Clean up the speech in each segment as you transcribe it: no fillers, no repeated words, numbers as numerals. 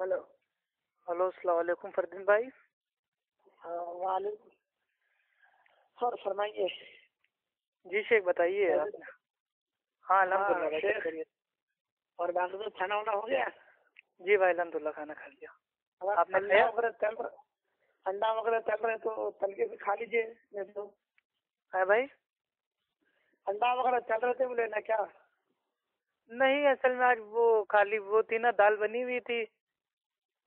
Hello. Hello, अस्सलाम वालेकुम फरदीन भाई। हाँ वालेकुम। और फरमाइए। जी शेख, बताइए आप। हाँ अल्हम्दुलिल्लाह भाई, शेख, करिए। और बाकी तो खाना वाना हो गया? जी भाई अल्हम्दुलिल्लाह, खाना खा लिया। अगर आपने अंडा खाया? वगैरह तल रहे तो तल के भी खा लीजिए, नहीं तो। है भाई? अंडा वगैरह तल रहे थे बोले ना क्या? नहीं, असल में आज वो खाली वो थी ना, दाल बनी हुई थी,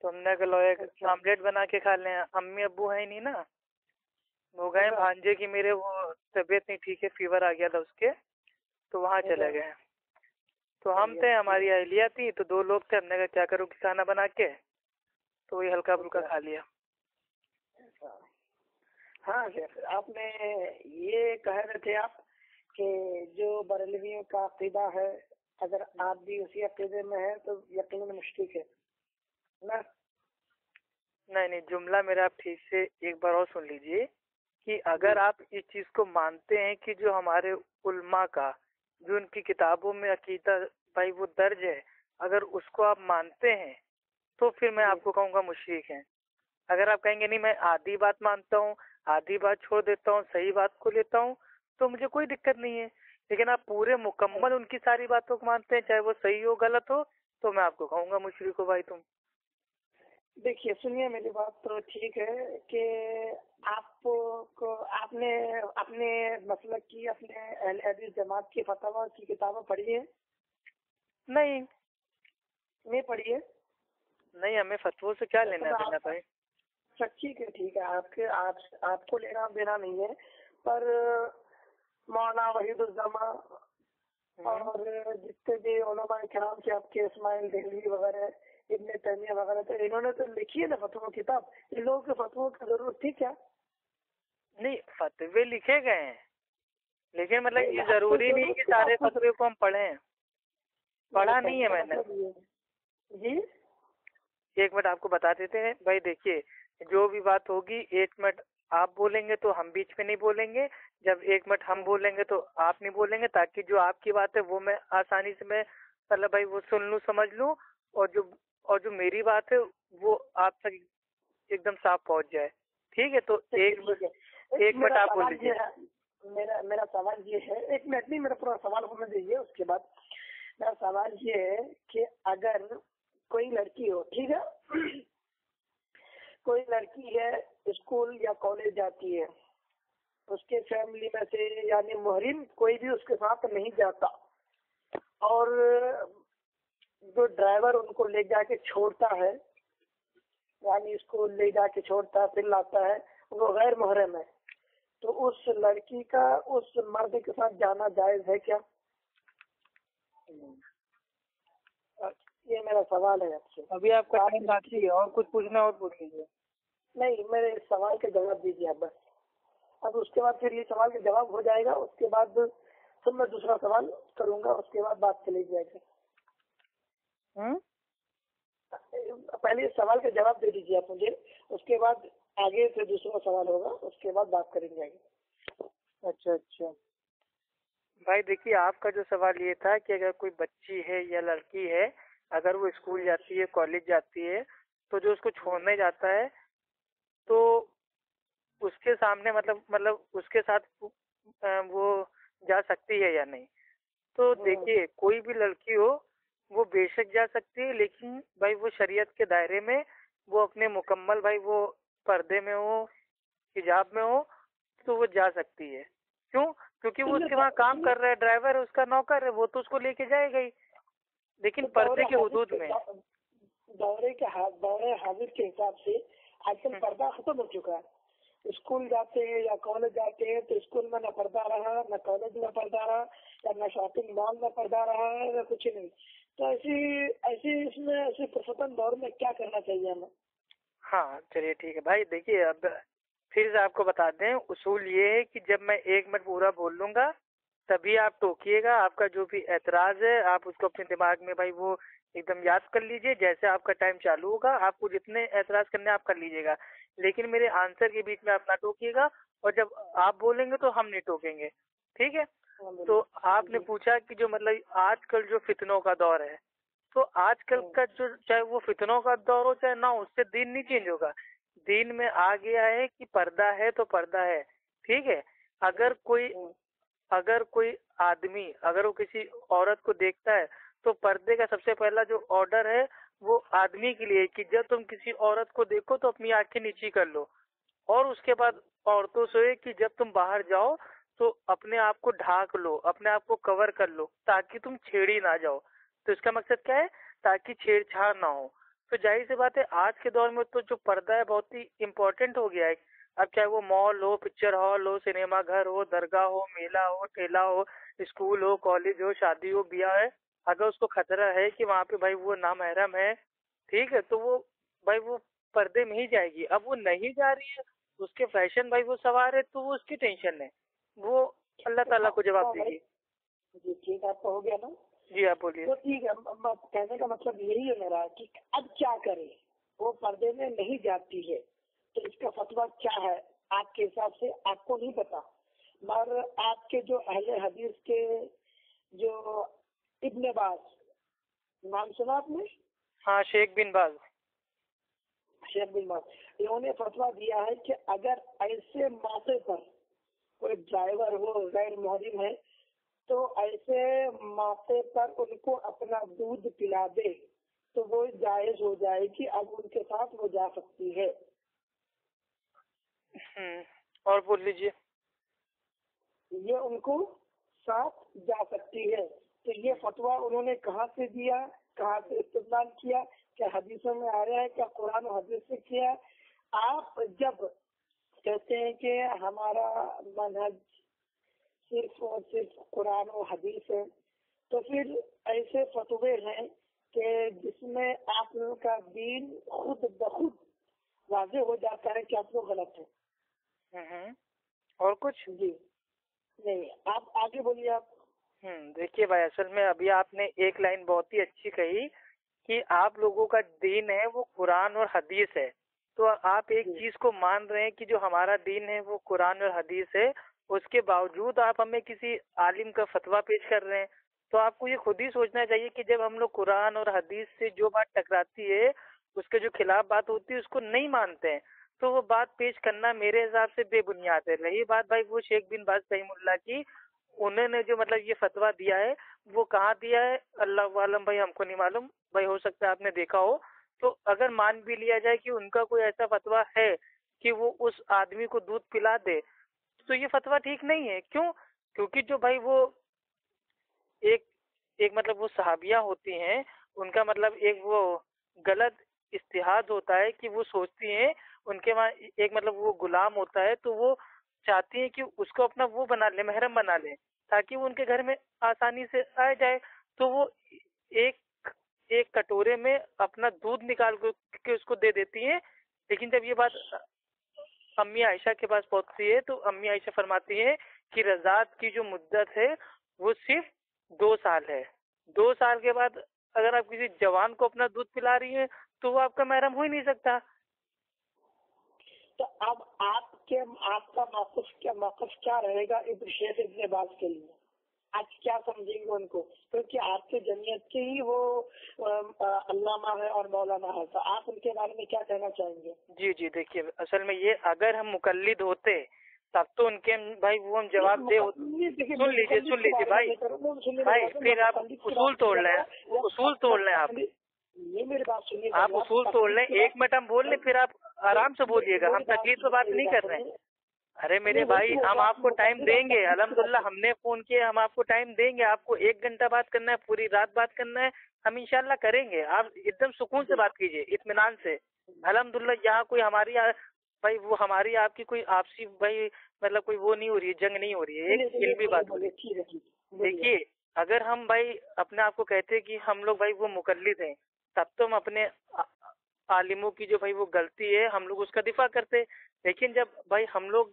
तो हमने कहा लो एक अच्छा। ऑमलेट बना के खा लें। अम्मी अब्बू है नहीं ना, वो गए अच्छा। भांजे की, मेरे वो तबीयत नहीं ठीक है, फीवर आ गया था उसके, तो वहाँ चले गए। तो हम थे, हमारी अहलिया थी, तो 2 लोग थे। हमने कहा क्या करूँ कि खाना बना के, तो वही हल्का फुल्का खा लिया। हाँ शेख, आपने ये कह रहे थे आप कि जो बरेलवियों का अकीदा है, अगर आप भी उसी अकीदे में है तो यकीनन मुश्किल है ना? नहीं नहीं, जुमला मेरा आप ठीक से एक बार और सुन लीजिए कि अगर आप इस चीज को मानते हैं कि जो हमारे उल्मा का, जो उनकी किताबों में अकीदा भाई वो दर्ज है, अगर उसको आप मानते हैं तो फिर मैं आपको कहूँगा मुशरिक हैं। अगर आप कहेंगे नहीं मैं आधी बात मानता हूँ, आधी बात छोड़ देता हूँ, सही बात को लेता हूँ, तो मुझे कोई दिक्कत नहीं है। लेकिन आप पूरे मुकम्मल उनकी सारी बातों को मानते हैं, चाहे वो सही हो गलत हो, तो मैं आपको कहूँगा मुशरिक हो भाई तुम। देखिए सुनिए, मेरी बात तो ठीक है कि आपको आपने अपने मसलक की, अपने अहले हदीस जमात की फतवा की किताबें पढ़ी है? नहीं नहीं पढ़ी है? नहीं, हमें फतवों से क्या लेना तो देना भाई। अच्छा ठीक है, आपको लेना देना नहीं है, पर मौलाना वहीदुज्जमा और जितने भी उलमा इकराम थे आपके, इस्माइल देहलवी वगैरह, इब्न तैमिया वगैरह, तो इन्होंने तो लिखी है ना फतवा किताब। इन लोगों के फतवों की जरूरत थी क्या? नहीं, फतवे लिखे गए हैं, लेकिन मतलब नहीं, ये आपको जरूरी नहीं जरूरत कि थी सारे आपको। फतवे को हम पढ़ें। पढ़ा नहीं है मैंने। मतलब ये जी। एक मिनट आपको बता देते हैं भाई, देखिए जो भी बात होगी 1 मिनट आप बोलेंगे तो हम बीच में नहीं बोलेंगे, जब 1 मिनट हम बोलेंगे तो आप नहीं बोलेंगे, ताकि जो आपकी बात है वो मैं आसानी से मैं मतलब भाई वो सुन लूँ, समझ लूँ, और जो मेरी बात है वो आप तक एकदम साफ पहुंच जाए। ठीक है, तो ठीक है। एक मिनट मेरा आप बोल सवाल ये लीजिए। है, मेरा सवाल ये है, 1 मिनट नहीं, मेरा पूरा सवाल होने दीजिए, उसके बाद मेरा सवाल ये है कि अगर कोई लड़की हो, ठीक है, कोई लड़की है, स्कूल या कॉलेज जाती है, उसके फैमिली में से यानी मुहरिम कोई भी उसके साथ नहीं जाता, और जो ड्राइवर उनको ले जाके छोड़ता है, यानी स्कूल ले जाके छोड़ता है फिर लाता है, वो गैर मुहर्रम है, तो उस लड़की का उस मर्द के साथ जाना जायज है क्या? ये मेरा सवाल है आपसे। अभी आपका टाइम बाकी है, और कुछ पूछना और पूछ लीजिए। नहीं, मेरे इस सवाल के जवाब दीजिए आप बस। अब उसके बाद फिर ये सवाल का जवाब हो जाएगा, उसके बाद फिर मैं दूसरा सवाल करूंगा, उसके बाद बात चली जाएगी। पहले इस सवाल का जवाब दे दीजिए आप मुझे, उसके बाद आगे फिर दूसरा सवाल होगा, उसके बाद बात करेंगे आगे। अच्छा अच्छा भाई, देखिए आपका जो सवाल ये था कि अगर कोई बच्ची है या लड़की है, अगर वो स्कूल जाती है, कॉलेज जाती है, तो जो उसको छोड़ने जाता है तो उसके सामने मतलब उसके साथ वो जा सकती है या नहीं। तो देखिए कोई भी लड़की हो वो बेशक जा सकती है, लेकिन भाई वो शरीयत के दायरे में, वो अपने मुकम्मल भाई वो पर्दे में हो, हिजाब में हो, तो वो जा सकती है। क्यों? क्योंकि वो उसके वहाँ काम कर रहा है, ड्राइवर है, उसका नौकर है, वो तो उसको लेके जाएगा ही, लेकिन पर्दे के हुदूद में। दौरे हाजिर के हिसाब से आजकल पर्दा खत्म हो चुका है। स्कूल जाते हैं या कॉलेज जाते हैं तो स्कूल में न पर्दा रहा, न कॉलेज में पर्दा रहा, या न शॉपिंग मॉल में पर्दा रहा है, न कुछ नहीं। तो ऐसी ऐसी इसमें ऐसे पुरुषोत्तम दौर में क्या करना चाहिए हमें? हाँ चलिए ठीक है भाई, देखिए अब फिर से आपको बता दें, उसूल ये है कि जब मैं 1 मिनट पूरा बोल लूंगा तभी आप टोकिएगा। आपका जो भी एतराज है आप उसको अपने दिमाग में भाई वो एकदम याद कर लीजिए। जैसे आपका टाइम चालू होगा आपको जितने एतराज करने आप कर लीजिएगा, लेकिन मेरे आंसर के बीच में आप ना टोकिएगा, और जब आप बोलेंगे तो हम नहीं टोकेंगे। ठीक है? तो आपने पूछा कि जो मतलब आजकल जो फितनों का दौर है, تو آج کل کا جو چاہے وہ فتنوں کا دور ہو چاہے نہ ہو، اس سے دین نہیں چینج ہوگا. دین میں آ گیا ہے کہ پردہ ہے تو پردہ ہے. ٹھیک ہے. اگر کوئی آدمی اگر وہ کسی عورت کو دیکھتا ہے تو پردے کا سب سے پہلا جو آرڈر ہے وہ آدمی کے لیے کہ جب تم کسی عورت کو دیکھو تو اپنی آنکھیں نیچی کر لو، اور اس کے بعد عورتوں سے کہ جب تم باہر جاؤ تو اپنے آپ کو ڈھانک لو، اپنے آپ کو کور کر لو تاکہ تم چھیڑی نہ جاؤ. تو اس کا مقصد کیا ہے؟ تاکہ چھیڑ چھاڑ نہ ہو. تو ظاہر سی بات ہے آج کے دور میں تو جو پردہ ہے بہت ہی امپورٹنٹ ہو گیا ہے. اب چاہے وہ مال ہو، پکچر ہال ہو، سنیما گھر ہو، درگاہ ہو، میلہ ہو، ٹھیلا ہو، اسکول ہو، کالج ہو، شادی ہو، بیاہ ہے، اگر اس کو خطرہ ہے کہ وہاں پہ بھائی وہ نامحرم ہے، ٹھیک ہے، تو وہ بھائی وہ پردے میں ہی جائے گی. اب وہ نہیں جا رہی ہے، اس کے فیشن بھائی وہ سوار ہے تو وہ اس کی ٹینشن ہے، وہ اللہ تعالیٰ کو جواب دے گی. جی ٹھیک ہے، آپ کا ہو گیا نا؟ جی آپ بولیے. تو ٹھیک ہے، کہنے کا مطلب یہی ہے میرا کہ اب کیا کرے؟ وہ پردے میں نہیں جاتی ہے تو اس کا فتویٰ کیا ہے آپ کے حساب سے؟ آپ کو نہیں پتا، مگر آپ کے جو اہل حدیث کے جو ابن باز، نام سنا آپ نے؟ ہاں، شیخ بن باز. شیخ بن باز انہوں نے فتویٰ دیا ہے کہ اگر ایسے موقع پر کوئی ڈرائیور ہو غیر محرم ہے تو ایسے موقع پر ان کو اپنا دودھ پلا دے تو وہ جائز ہو جائے گی، اب ان کے ساتھ وہ جا سکتی ہے. اور بول لیجیے. یہ ان کو ساتھ جا سکتی ہے. تو یہ فتویٰ انہوں نے کہاں سے دیا، کہاں سے استعمال کیا؟ کیا حدیثوں میں آ رہا ہے؟ کیا قرآن و حدیث سے کیا؟ آپ جب کہتے ہیں کہ ہمارا منہج صرف اور صرف قرآن و حدیث ہے، تو پھر ایسے فتوے ہیں کہ جس میں آپ لوگوں کا دین خود بخود واضح ہو جاتا ہے کہ آپ لوگ غلط ہیں. اور کچھ؟ جی نہیں، آپ آگے بولیے. آپ دیکھیے بھائی، اصل میں ابھی آپ نے ایک لائن بہت ہی اچھی کہی کہ آپ لوگوں کا دین ہے وہ قرآن اور حدیث ہے. تو آپ ایک چیز کو مان رہے ہیں کہ جو ہمارا دین ہے وہ قرآن اور حدیث ہے، اس کے باوجود آپ ہمیں کسی عالم کا فتویٰ پیش کر رہے ہیں. تو آپ کو یہ خود ہی سوچنا چاہیے کہ جب ہم لوگ قرآن اور حدیث سے جو بات ٹکراتی ہے، اس کے جو خلاف بات ہوتی ہے، اس کو نہیں مانتے ہیں، تو وہ بات پیش کرنا میرے حساب سے بے بنیاد ہے. رہی بات بھائی وہ شیخ بن باز رحمہ اللہ کی، انہوں نے جو مطلب یہ فتویٰ دیا ہے وہ کہاں دیا ہے اللہ عالم بھائی، ہم کو نہیں معلوم بھائی، ہو سکتا ہے آپ نے دیکھا ہو. تو اگر مان بھی لیا جائے کہ ان کا کوئی ایسا فتویٰ ہے کہ وہ اس آدمی کو دودھ پلا دے تو یہ فتویٰ ٹھیک نہیں ہے. کیوں؟ کیونکہ جو بھائی وہ ایک مطلب وہ صحابیہ ہوتی ہیں، ان کا مطلب ایک وہ غلط اجتہاد ہوتا ہے کہ وہ سوچتی ہیں ان کے وہاں ایک مطلب وہ غلام ہوتا ہے تو وہ چاہتی ہیں کہ اس کو اپنا وہ بنا لے، محرم بنا لے تاکہ وہ ان کے گھر میں آسانی سے آ جائے. تو وہ ایک کٹورے میں اپنا دودھ نکال کے اس کو دے دیتی ہیں. لیکن جب یہ بات امی عائشہ کے پاس پہنچتی ہے تو امی عائشہ فرماتی ہیں کہ رضاعت کی جو مدت ہے وہ صرف 2 سال ہے. 2 سال کے بعد اگر آپ کسی جوان کو اپنا دودھ پلا رہی ہیں تو وہ آپ کا محرم ہو ہی نہیں سکتا. تو اب آپ کا موقف کیا رہے گا ابن شیخ ابن باز کے لیے؟ آپ کیا سمجھیں گے ان کو؟ کیونکہ آپ کے جمعیت کے ہی وہ علامہ ہے اور مولانا ہے، تو آپ ان کے بارے میں کیا کہنا چاہیں گے؟ جی دیکھیے، اصل میں یہ اگر ہم مقلد ہوتے تب تو ان کے بھائی وہ ہم جواب دے ہوتے. سن لیجیے بھائی پھر آپ اصول توڑ لیں آپ. یہ میری بات سنیے، آپ اصول توڑ لیں. 1 منٹ ہم بول لیں پھر آپ آرام سے بولیے گا، ہم تکلیف تو بات نہیں کر رہے ہیں. ارے میرے بھائی ہم آپ کو ٹائم دیں گے، الحمدللہ ہم نے فون کیا، ہم آپ کو ٹائم دیں گے. آپ کو 1 گھنٹہ بات کرنا ہے، پوری رات بات کرنا ہے، ہم انشاءاللہ کریں گے. آپ ایک دم سکون سے بات کیجیے، اطمینان سے. الحمدللہ یہاں کوئی ہماری بھائی وہ ہماری آپ کی کوئی آپسی بھائی مطلب کوئی وہ نہیں ہو رہی ہے، جنگ نہیں ہو رہی ہے، ایک علمی بات ہو رہی ہے. دیکھیے اگر ہم بھائی اپنے آپ کو کہتے کہ ہم لوگ بھائی وہ مقلد ہیں تب تو ہم اپنے عالموں کی جو بھائی وہ غلطی ہے ہم لوگ اس کا دفاع کرتے. لیکن جب بھائی ہم لوگ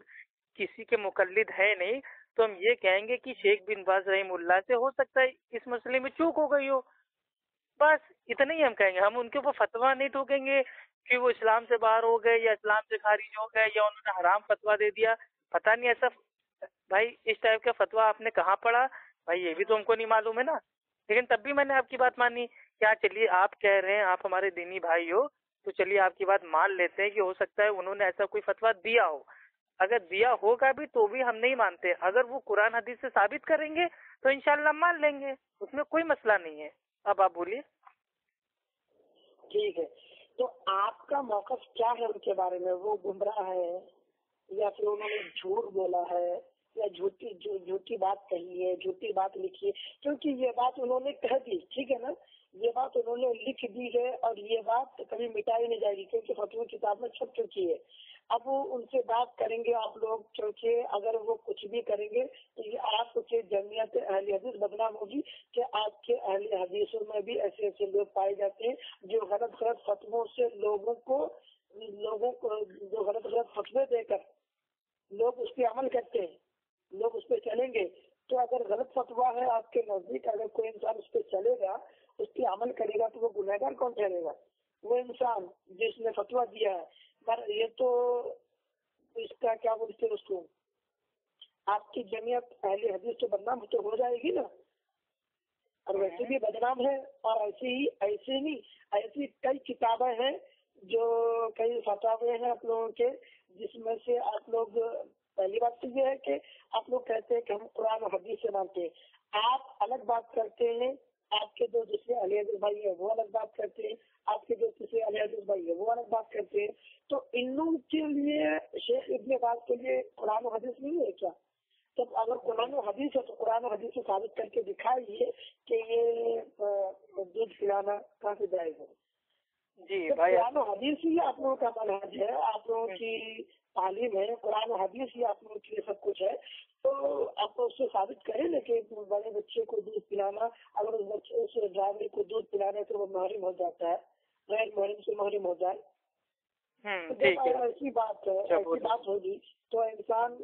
کسی کے مقلد ہے نہیں تو ہم یہ کہیں گے کہ شیخ بن باز رحمہ اللہ سے ہو سکتا ہے اس مسئلے میں چوک ہو گئی ہو، بس اتنا ہی ہم کہیں گے. ہم ان کے اوپر فتویٰ نہیں ٹھوکیں گے کہ وہ اسلام سے باہر ہو گئے یا اسلام سے خارج ہو گئے یا انہوں نے حرام فتویٰ دے دیا. پتہ نہیں ایسا بھائی اس ٹائپ کا فتویٰ آپ نے کہاں پڑھا بھائی، یہ بھی تو ہم کو نہیں معلوم ہے نا. لیکن تب بھی میں نے آپ کی بات مانی क्या چلیے آپ کہہ رہے ہیں آپ ہمارے دینی بھائی ہو تو چلیے آپ کی بات مان لیتے ہیں کہ ہو سکتا ہے انہوں نے ایسا کوئی فتویٰ دیا ہو. اگر دیا ہوگا بھی تو بھی ہم نہیں مانتے. اگر وہ قرآن حدیث سے ثابت کریں گے تو انشاءاللہ ہم مان لیں گے, اس میں کوئی مسئلہ نہیں ہے. اب آپ بولیے. ٹھیک ہے, تو آپ کا موقف کیا ہے ان کے بارے میں؟ وہ گمراہ ہے یا پھر انہوں نے جھوٹ بولا ہے یا جھوٹی بات کہی ہے, جھوٹی بات لکھی ہے؟ کیونکہ یہ بات انہوں نے کہہ دی, ٹھیک ہے نا, یہ بات انہوں نے لکھ دی ہے اور یہ بات کبھی مٹائی نہیں جائے گی کیونکہ فتوی کتاب میں چھپ چکی ہے. اب وہ ان سے بات کریں گے آپ لوگ, کیونکہ اگر وہ کچھ بھی کریں گے تو یہ آپ کے جمعیت اہل حدیث بدنام ہوگی کہ آپ کے اہل حدیثوں میں بھی ایسے ایسے لوگ پائے جاتے ہیں جو غلط فتووں سے لوگوں کو جو غلط فتوے دے کر لوگ اس پہ عمل کرتے ہیں, لوگ اس پہ چلیں گے. تو اگر غلط فتویٰ ہے آپ کے نزدیک, اگر کوئی انسان اس پہ چلے گا, اس پہ عمل کرے گا, تو وہ گنہگار کون ٹھہرے گا؟ وہ انسان جس نے فتویٰ دیا ہے. پر یہ تو اس کا کیا بولتے ہیں اس کو, آپ کی جمعیت اہل حدیث تو بدنام تو ہو جائے گی نا, اور ویسے بھی بدنام ہے. اور ایسی کئی کتابیں ہیں جو کئی فتاوے ہیں آپ لوگوں کے, جس میں سے آپ لوگ, پہلی بات تو یہ ہے کہ آپ لوگ کہتے ہیں کہ ہم قرآن و حدیث سے مانتے ہیں. آپ الگ بات کرتے ہیں, آپ کے جو دوسرے اہل حدیث بھائی ہیں وہ الگ بات کرتے ہیں, آپ کے جو دوسرے اہل حدیث بھائی ہیں وہ الگ بات کرتے ہیں. تو ان لوگوں کے لیے شیخ ابن باز کے لیے قرآن و حدیث نہیں ہے کیا؟ تو اگر قرآن و حدیث ہے تو قرآن و حدیث سے ثابت کر کے دکھائیے کہ یہ دودھ پلانا کہاں سے جائز ہے. جی بھائی, قرآن و حدیث ہی آپ لوگوں کا منہج ہے, آپ لوگوں کی تعلیم ہے, قرآن و حدیث ہی آپ لوگوں کے لیے سب کچھ ہے. تو آپ اس سے ثابت کریں نا کہ بڑے بچے کو دودھ پلانا, اگر اس بچے سے ڈرائیور کو دودھ پلانا تو وہ محرم ہو جاتا ہے, غیر محرم سے محرم ہو جائے. ایسی بات ہوگی تو انسان,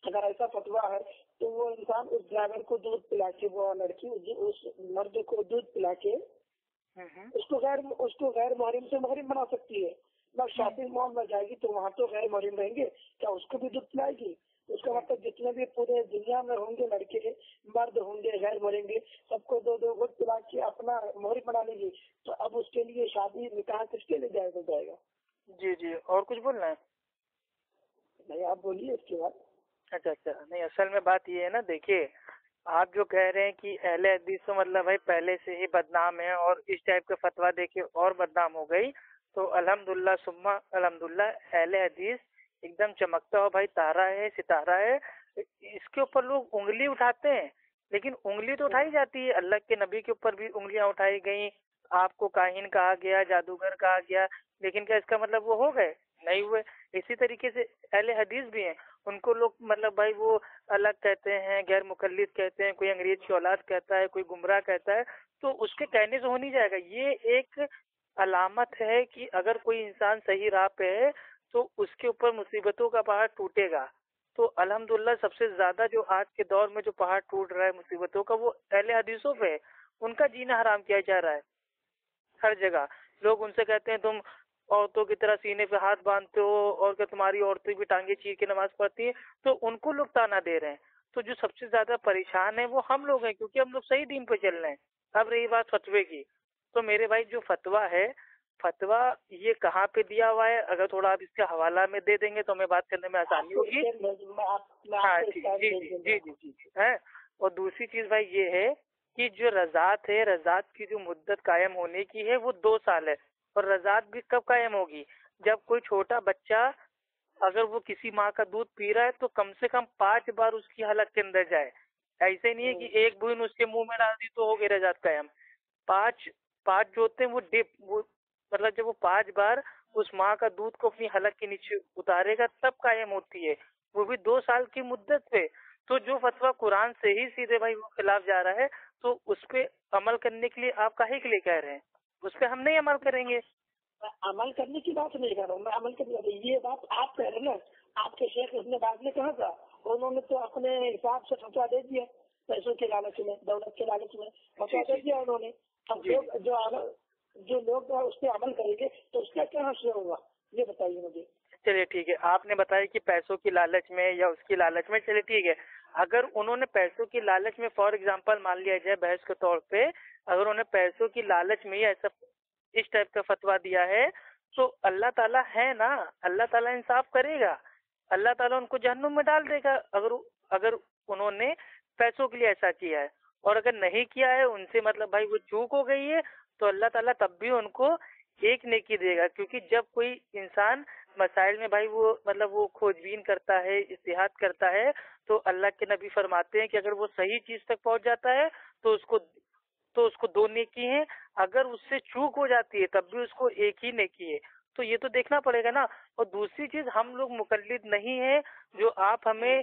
اگر ایسا فتویٰ ہے تو وہ انسان اس ڈرائیور کو دودھ پلا کے, وہ لڑکی اس مرد کو دودھ پلا کے اس کو غیر محرم سے محرم بنا سکتی ہے. بس شاپنگ مال میں جائے گی تو وہاں تو غیر محرم رہیں گے, کیا اس کو بھی دودھ پلائے گی؟ اس کا مطلب جتنے بھی پورے دنیا میں ہوں گے لڑکے, مرد ہوں گے غیر محرم گے, سب کو دو گھٹ پلا کے اپنا محرم بنا لے گی. تو اب اس کے لیے شادی نکاح کس کے لیے جائز ہو جائے گا؟ جی اور کچھ بولنا ہے؟ نہیں, آپ بولیے اس کے بعد. اچھا نہیں, اصل میں بات یہ ہے نا, دیکھیے آپ جو کہہ رہے ہیں کہ اہل حدیث تو مطلب بھائی پہلے سے ہی بدنام ہے اور اس ٹائپ کا فتویٰ دے کے اور بدنام ہو گئی, تو الحمدللہ ثم الحمدللہ اہل حدیث ایک دم چمکتا ہو بھائی تارا ہے, ستارہ ہے. اس کے اوپر لوگ انگلی اٹھاتے ہیں, لیکن انگلی تو اٹھائی جاتی ہے, اللہ کے نبی کے اوپر بھی انگلیاں اٹھائی گئیں, آپ کو کاہن کہا گیا, جادوگر کہا گیا, لیکن کیا اس کا مطلب وہ ہو گئے؟ نہیں ہوئے. اسی طریقے سے اہل حدیث بھی ہیں, ان کو لوگ مطلب بھائی وہ الگ کہتے ہیں, غیر مقلد کہتے ہیں, کوئی انگریز کی اولاد کہتا ہے, کوئی گمراہ کہتا ہے. تو اس کے کہنے سے ہو نہیں جائے گا. یہ ایک علامت ہے کہ اگر کوئی انسان صحیح راہ پہ ہے تو اس کے اوپر مصیبتوں کا پہاڑ ٹوٹے گا. تو الحمدللہ سب سے زیادہ جو آج کے دور میں جو پہاڑ ٹوٹ رہا ہے مصیبتوں کا, وہ اہل حدیثوں پہ ہے. ان کا جینا حرام کیا جا رہا ہے ہر جگہ. لوگ ان سے کہتے ہیں تم عورتوں کی طرح سینے پہ ہاتھ باندھتے ہو اور کہ تمہاری عورتیں بھی ٹانگیں چیر کے نماز پڑھتی ہیں, تو ان کو لوگ تانا دے رہے ہیں. تو جو سب سے زیادہ پریشان ہیں وہ ہم لوگ ہیں, کیونکہ ہم لوگ صحیح دین پہ چل رہے ہیں. اب رہی بات فتوے کی, تو میرے بھائی جو فتویٰ ہے, فتویٰ یہ کہاں پہ دیا ہوا ہے, اگر تھوڑا آپ اس کا حوالہ میں دے دیں گے تو ہمیں بات کرنے میں آسانی ہوگی. ہاں جی ہے. اور دوسری چیز بھائی یہ ہے کہ جو رضاعت ہے, رضاعت کی جو مدت قائم ہونے کی ہے وہ 2 سال ہے. اور رضاعت بھی کب قائم ہوگی؟ جب کوئی چھوٹا بچہ اگر وہ کسی ماں کا دودھ پی رہا ہے تو کم سے کم 5 بار اس کی حلق کے اندر جائے. ایسے نہیں ہے کہ ایک بوند اس کے منہ میں ڈال دی تو ہو گئی رضاعت قائم. 5 جو ہوتے ہیں وہ مطلب جب وہ 5 بار اس ماں کا دودھ کو اپنی حلق کے نیچے اتارے گا تب قائم ہوتی ہے, وہ بھی 2 سال کی مدت پہ. تو جو فتویٰ قرآن سے ہی سیدھے بھائی وہ خلاف جا رہا ہے, تو اس پہ عمل کرنے کے لیے آپ کاہے کے لیے کہہ رہے ہیں؟ اس پہ ہم نہیں عمل کریں گے. عمل کرنے کی بات نہیں کر رہا ہوں میں, عمل کرنے کی یہ بات آپ کہہ رہے ہیں نا. آپ کے شیخ ابن باز نے کہا تھا, انہوں نے تو اپنے حساب سے فتویٰ دے دیا, پیسوں کے لالچ میں, دولت کے لالچ میں فتویٰ دے دیا انہوں نے. اب جو لوگ اس پہ عمل کریں گے تو اس کا کیا حشر ہوگا, یہ بتائیے مجھے. چلیے ٹھیک ہے، آپ نے بتایا کہ پیسوں کی لالچ میں یا اس کی لالچ میں، چلیے ٹھیک ہے، اگر انہوں نے پیسوں کی لالچ میں فار ایگزامپل مان لیا جائے بحث کے طور پہ، اگر انہوں نے پیسوں کی لالچ میں ایسا اس ٹائپ کا فتویٰ دیا ہے تو اللہ تعالیٰ ہے نا، اللہ تعالیٰ انصاف کرے گا، اللہ تعالیٰ ان کو جہنم میں ڈال دے گا اگر انہوں نے پیسوں کے لیے ایسا کیا ہے. اور اگر نہیں کیا ہے ان سے مطلب بھائی وہ چوک ہو گئی ہے تو اللہ تعالیٰ تب بھی ان کو ایک نیکی دے گا. کیونکہ جب کوئی انسان مسائل میں بھائی وہ مطلب وہ کھوج بین کرتا ہے، اجتہاد کرتا ہے، تو اللہ کے نبی فرماتے ہیں کہ اگر وہ صحیح چیز تک پہنچ جاتا ہے تو اس کو 2 نیکی ہیں، اگر اس سے چوک ہو جاتی ہے تب بھی اس کو ایک ہی نیکی ہے. تو یہ تو دیکھنا پڑے گا نا. اور دوسری چیز، ہم لوگ مقلد نہیں ہیں جو آپ ہمیں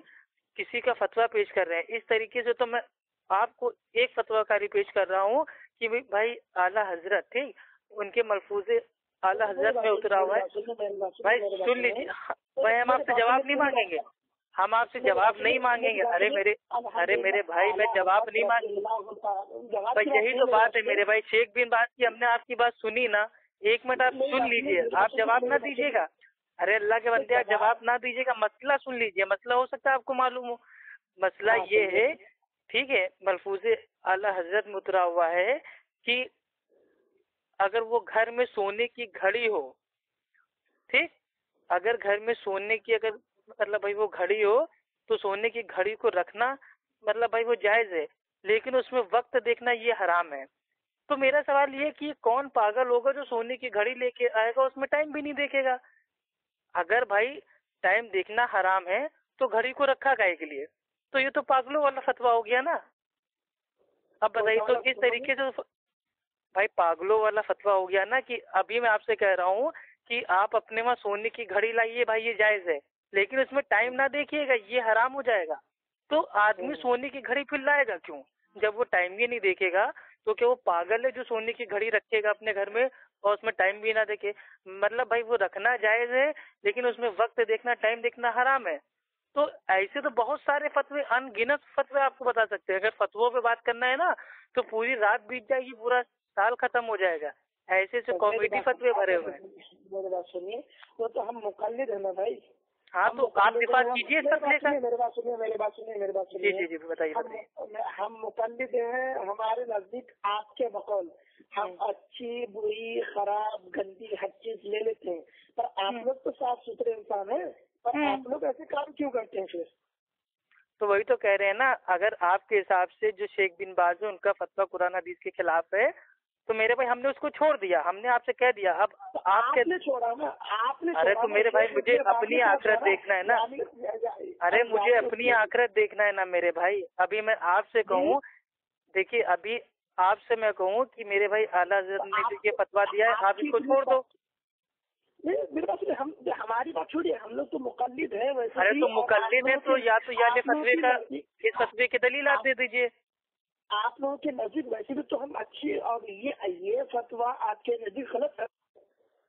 کسی کا فتویٰ پیش کر رہے ہیں اس طریقے سے. تو میں آپ کو ایک فتویٰ کاری پیش کر رہا ہوں کہ بھائی اعلیٰ حضرت ٹھیک ان کے ملفوظ اعلیٰ حضرت میں اترا ہوا ہے. بھائی سن لیجیے، بھائی ہم آپ سے جواب نہیں مانگیں گے، ہم آپ سے جواب نہیں مانگیں گے. ارے میرے بھائی میں جواب نہیں بھائی یہی تو بات ہے میرے بھائی. شیخ بن باز کی ہم نے آپ کی بات سنی نا، 1 منٹ آپ سن لیجیے، آپ جواب نہ دیجیے گا. ارے اللہ کے بندے آپ جواب نہ دیجیے گا، مسئلہ سن لیجیے. مسئلہ ہو سکتا ہے آپ کو معلوم ہو. مسئلہ یہ ہے ٹھیک ہے، ملفوظ اعلیٰ حضرت میں اترا ہوا ہے کہ اگر وہ گھر میں سونے کی گھڑی ہو، ٹھیک، اگر گھر میں سونے کی اگر مطلب بھائی وہ گھڑی ہو تو سونے کی گھڑی کو رکھنا مطلب بھائی وہ جائز ہے، لیکن اس میں وقت دیکھنا یہ حرام ہے. تو میرا سوال یہ ہے کہ کون پاگل ہوگا جو سونے کی گھڑی لے کے آئے گا اس میں ٹائم بھی نہیں دیکھے گا. اگر بھائی ٹائم دیکھنا حرام ہے تو گھڑی کو رکھا گائے کے لیے، تو یہ تو پاگلوں والا فتویٰ ہو گیا نا. اب بتائیے تو کس طریقے سے بھائی پاگلوں والا فتویٰ ہو گیا نا کہ ابھی میں آپ سے کہہ رہا ہوں کہ آپ اپنے وہاں سونے کی گھڑی لائیے بھائی یہ جائز ہے، لیکن اس میں ٹائم نہ دیکھیے گا، یہ حرام ہو جائے گا. تو آدمی سونے کی گھڑی پھر لائے گا کیوں جب وہ ٹائم بھی نہیں دیکھے گا؟ تو کیا وہ پاگل ہے جو سونے کی گھڑی رکھے گا اپنے گھر میں اور اس میں ٹائم بھی نہ دیکھے؟ مطلب بھائی وہ رکھنا جائز ہے لیکن اس میں وقت دیکھنا، ٹائم دیکھنا حرام ہے. تو ایسے تو بہت سارے فتوے، ان گنت فتوے آپ کو بتا سکتے ہیں. اگر فتووں پہ بات کرنا ہے نا تو پوری رات بیت جائے گی، پورا سال ختم ہو جائے گا. ایسے سے کامیڈی فتوے بھرے ہوئے ہیں. میری بات سنیے، وہ تو ہم مقلد ہیں نا بھائی. ہاں تو آپ دفاع کیجیے اس فتوے کا. میری بات سنیے. جی بتائیے. ہم مقلد ہیں، ہمارے نزدیک آپ کے بقول ہم اچھی بری خراب گندی ہر چیز لے لیتے ہیں، پر آپ لوگ تو صاف ستھرے انسان ہیں، پر آپ لوگ ایسے کام کیوں کرتے ہیں پھر؟ تو وہی تو کہہ رہے ہیں نا، اگر آپ کے حساب سے جو شیخ بن باز ہے ان کا فتویٰ قرآن حدیث کے خلاف ہے تو میرے بھائی ہم نے اس کو چھوڑ دیا، ہم نے آپ سے کہہ دیا. اب آپ نے چھوڑا نا، ارے تو میرے بھائی مجھے اپنی آخرت دیکھنا ہے نا. ارے مجھے اپنی آخرت دیکھنا ہے نا میرے بھائی. ابھی میں آپ سے کہوں، دیکھیے ابھی آپ سے میں کہوں کہ میرے بھائی اعلیٰ حضرت نے جو یہ فتویٰ دیا ہے آپ اس کو چھوڑ دو. ہماری بات چھوڑیے، ہم لوگ تو مقلد ہیں. ارے تو مقلد ہیں تو یا فتوے کا اس فتوے کی دلیل آپ دے دیجیے. آپ لوگوں کے نزدیک ویسے بھی تو ہم اچھی، اور یہ فتویٰ آپ کے نزدیک غلط ہے،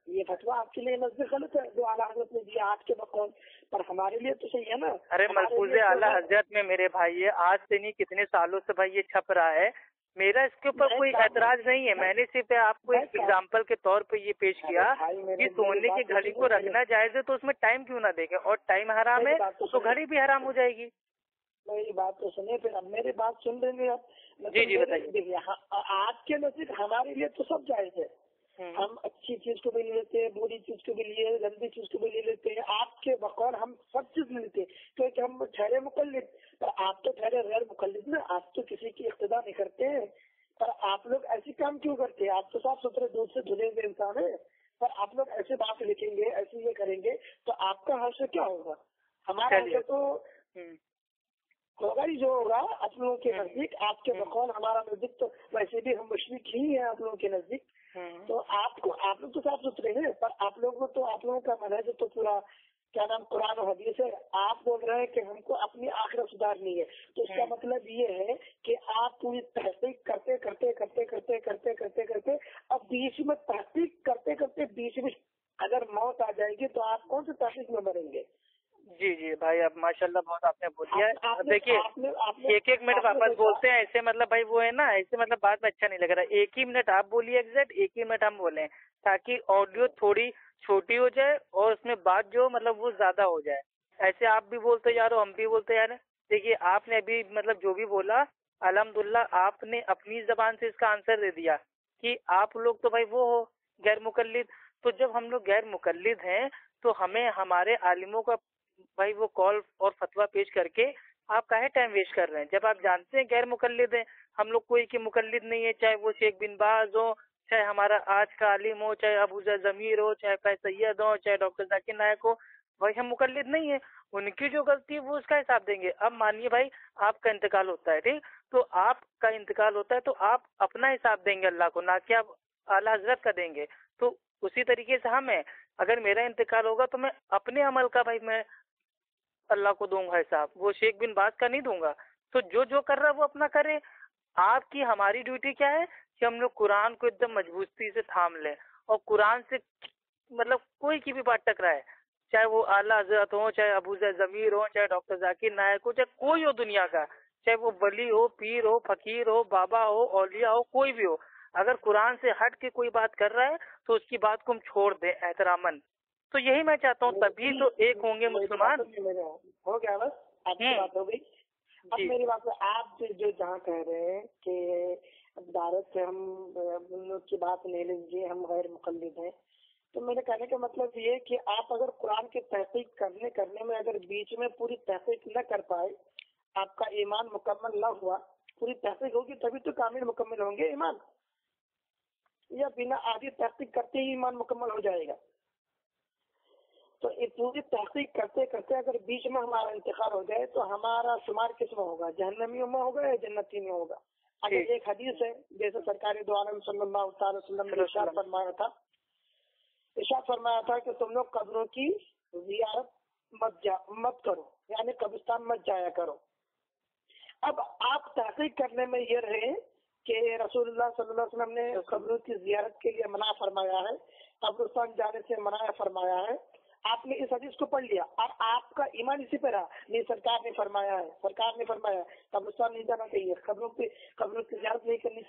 یہ فتویٰ آپ کے لیے نزدیک غلط ہے جو اعلیٰ حضرت نے دیا آپ کے بقول، پر ہمارے لیے تو صحیح ہے نا. ارے ملفوظ اعلیٰ حضرت میں میرے بھائی یہ آج سے نہیں کتنے سالوں سے بھائی یہ چھپ رہا ہے. میرا اس کے اوپر کوئی اعتراض نہیں ہے، میں نے صرف آپ کو ایک ایگزامپل کے طور پہ یہ پیش کیا کہ سونے کی گھڑی کو رکھنا جائز ہے تو اس میں ٹائم کیوں نہ دیکھے، اور ٹائم حرام ہے تو گھڑی بھی حرام ہو جائے گی. میری بات تو سنیں، پھر اب میری بات سن رہے ہیں آپ. جی بتائیے. آپ کے نزدیک ہمارے لیے تو سب جائز ہے، ہم اچھی چیز کو بھی لے لیتے ہیں، بری چیز کو بھی لیے، گندی چیز کو بھی لے لیتے ہیں. آپ کے بقول ہم سب چیز لے لیتے ہیں کیونکہ ہم ٹھہرے مقلد، پر آپ تو ٹھہرے غیر مقلد نا، آپ تو کسی کی اقتدا نہیں کرتے ہیں. پر آپ لوگ ایسے کام کیوں کرتے ہیں؟ آپ تو صاف ستھرے دودھ سے دھلے ہوئے انسان ہیں، پر آپ لوگ ایسے بات لکھیں گے، ایسے یہ کریں گے تو آپ کا حشر کیا ہوگا؟ ہمارا حشر تو ہوگا ہی جو ہوگا آپ لوگوں کے نزدیک. آپ کے بقول ہمارا نزدیک تو ویسے بھی ہم مشرک ہی ہیں آپ لوگوں کے نزدیک. تو آپ لوگ تو صاف ستھرے ہیں، پر آپ لوگوں کا منہج تو پورا کیا نام قرآن و حدیث ہے. آپ بول رہے ہیں کہ ہم کو اپنی آخرت سدھارنی ہے، تو اس کا مطلب یہ ہے کہ آپ پوری تحقیق کرتے اب بیچ میں تحقیق کرتے بیچ میں اگر موت آ جائے گی تو آپ کون سی تحقیق میں مریں گے؟ جی بھائی اب ماشاءاللہ بہت آپ نے بول دیا ہے. دیکھیے ایک منٹ واپس بولتے ہیں ایسے، مطلب بھائی وہ ہے نا ایسے، مطلب بات میں اچھا نہیں لگ رہا. ایک ہی منٹ آپ بولیے ایگزیکٹ، ایک ہی منٹ ہم بولیں تاکہ آڈیو تھوڑی چھوٹی ہو جائے اور اس میں بات جو مطلب وہ زیادہ ہو جائے. ایسے آپ بھی بولتے جا رہے ہو، ہم بھی بولتے جا رہے ہیں. دیکھیے آپ نے ابھی مطلب جو بھی بولا الحمدللہ آپ نے اپنی زبان سے اس کا آنسر دے دیا کہ آپ لوگ تو بھائی وہ ہو غیر مقلد. تو جب ہم لوگ غیر مقلد ہیں تو ہمیں ہمارے عالموں کا بھائی وہ کال اور فتویٰ پیش کر کے آپ کاہے ٹائم ویسٹ کر رہے ہیں جب آپ جانتے ہیں غیر مقلد ہیں. ہم لوگ کوئی کی مقلد نہیں ہے، چاہے وہ شیخ بن باز ہو، چاہے ہمارا آج کا عالم ہو، چاہے ابو ذر ضمیر ہو، چاہے قیس سید ہو، چاہے ڈاکٹر ذاکر نائک ہو. بھائی ہم مقلد نہیں ہیں، ان کی جو غلطی ہے وہ اس کا حساب دیں گے. اب مانیے بھائی آپ کا انتقال ہوتا ہے، ٹھیک، تو آپ کا انتقال ہوتا ہے تو آپ اپنا حساب دیں گے اللہ کو، نہ کہ آپ اعلیٰ حضرت کا دیں گے. تو اسی طریقے سے ہم ہیں، اگر میرا انتقال ہوگا تو میں اپنے عمل کا بھائی میں اللہ کو دوں گا حساب، وہ شیخ بن باز کا نہیں دوں گا. تو جو کر رہا ہے وہ اپنا کرے. آپ کی ہماری ڈیوٹی کیا ہے کہ ہم لوگ قرآن کو ایک دم مضبوطی سے تھام لیں اور قرآن سے مطلب کوئی کی بھی بات ٹکرائے، چاہے وہ اعلیٰ حضرت ہو، چاہے ابو ذر ضمیر ہو، چاہے ڈاکٹر ذاکر نائک ہو، چاہے کوئی ہو دنیا کا، چاہے وہ ولی ہو، پیر ہو، فقیر ہو، بابا ہو، اولیاء ہو، کوئی بھی ہو، اگر قرآن سے ہٹ کے کوئی بات کر رہا ہے تو اس کی بات کو ہم چھوڑ دیں احتراماً. تو یہی میں چاہتا ہوں، تبھی تو ایک ہوں گے مسلمان. ہو گیا بس آپ کی بات ہو گئی. اب میری بات آپ جو جہاں کہہ رہے ہیں کہ دعوت سے ہم ان لوگ کی بات نہیں لیجیے، ہم غیر مقلد ہیں، تو میرے کہنے کا مطلب یہ کہ آپ اگر قرآن کی تحقیق کرنے میں اگر بیچ میں پوری تحقیق نہ کر پائے، آپ کا ایمان مکمل نہ ہوا. پوری تحقیق ہوگی تبھی تو کامل مکمل ہوں گے ایمان، یا بنا آدھی تحقیق کرتے ہی ایمان مکمل ہو جائے گا. تو یہ پوری تحقیق کرتے کرتے اگر بیچ میں ہمارا انتقال ہو جائے تو ہمارا شمار کس میں ہوگا، جہنمیوں میں ہوگا یا جنتی میں ہوگا. اگر ایک حدیث ہے جیسے سرکار دو عالم صلی اللہ تعالی وسلم نے ارشاد فرمایا تھا کہ تم لوگ قبروں کی زیارت مت کرو، یعنی قبرستان مت جایا کرو. اب آپ تحقیق کرنے میں یہ رہے کہ رسول اللہ صلی اللہ علیہ وسلم نے قبروں کی زیارت کے لیے منع فرمایا ہے، قبرستان جانے سے منع فرمایا ہے. آپ نے اس حدیث کو پڑھ لیا اور آپ کا ایمان اسی پہ رہا، نہیں سرکار نے فرمایا ہے، سرکار نے فرمایا قبرستان نہیں جانا چاہیے، قبروں کی زیارت نہیں کرنی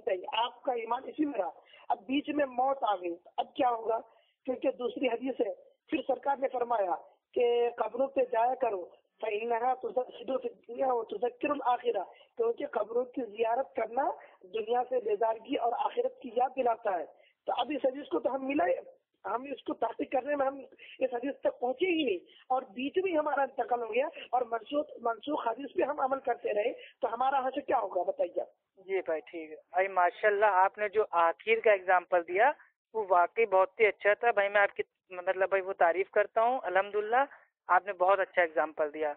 چاہیے. آپ کا ایمان اسی میں رہا. اب بیچ میں موت آ گئی، اب کیا ہوگا؟ کیونکہ دوسری حدیث ہے، پھر سرکار نے فرمایا کہ قبروں پہ جایا کرو، فَإِنَّهَا تُذَكِّرُ فِي الدُّنْيَا وَتُذَكِّرُ الْآخِرَةَ، کیونکہ قبروں کی زیارت کرنا دنیا سے بیزارگی اور آخرت کی یاد دلاتا ہے. تو اب اس حدیث کو تو ہم ملے، ہم اس کو تحقیق کرنے میں ہم اس حدیث تک پہنچے ہی نہیں، اور بیچ میں ہمارا انتقال ہو گیا اور منسوخ حدیث پہ ہم عمل کرتے رہے تو ہمارا حشر کیا ہوگا بتائیے. جی بھائی ٹھیک ہے بھائی، ماشاء اللہ آپ نے جو آخر کا اگزامپل دیا وہ واقعی بہت ہی اچھا تھا بھائی. میں آپ کی مطلب بھائی وہ تعریف کرتا ہوں، الحمدللہ آپ نے بہت اچھا اگزامپل دیا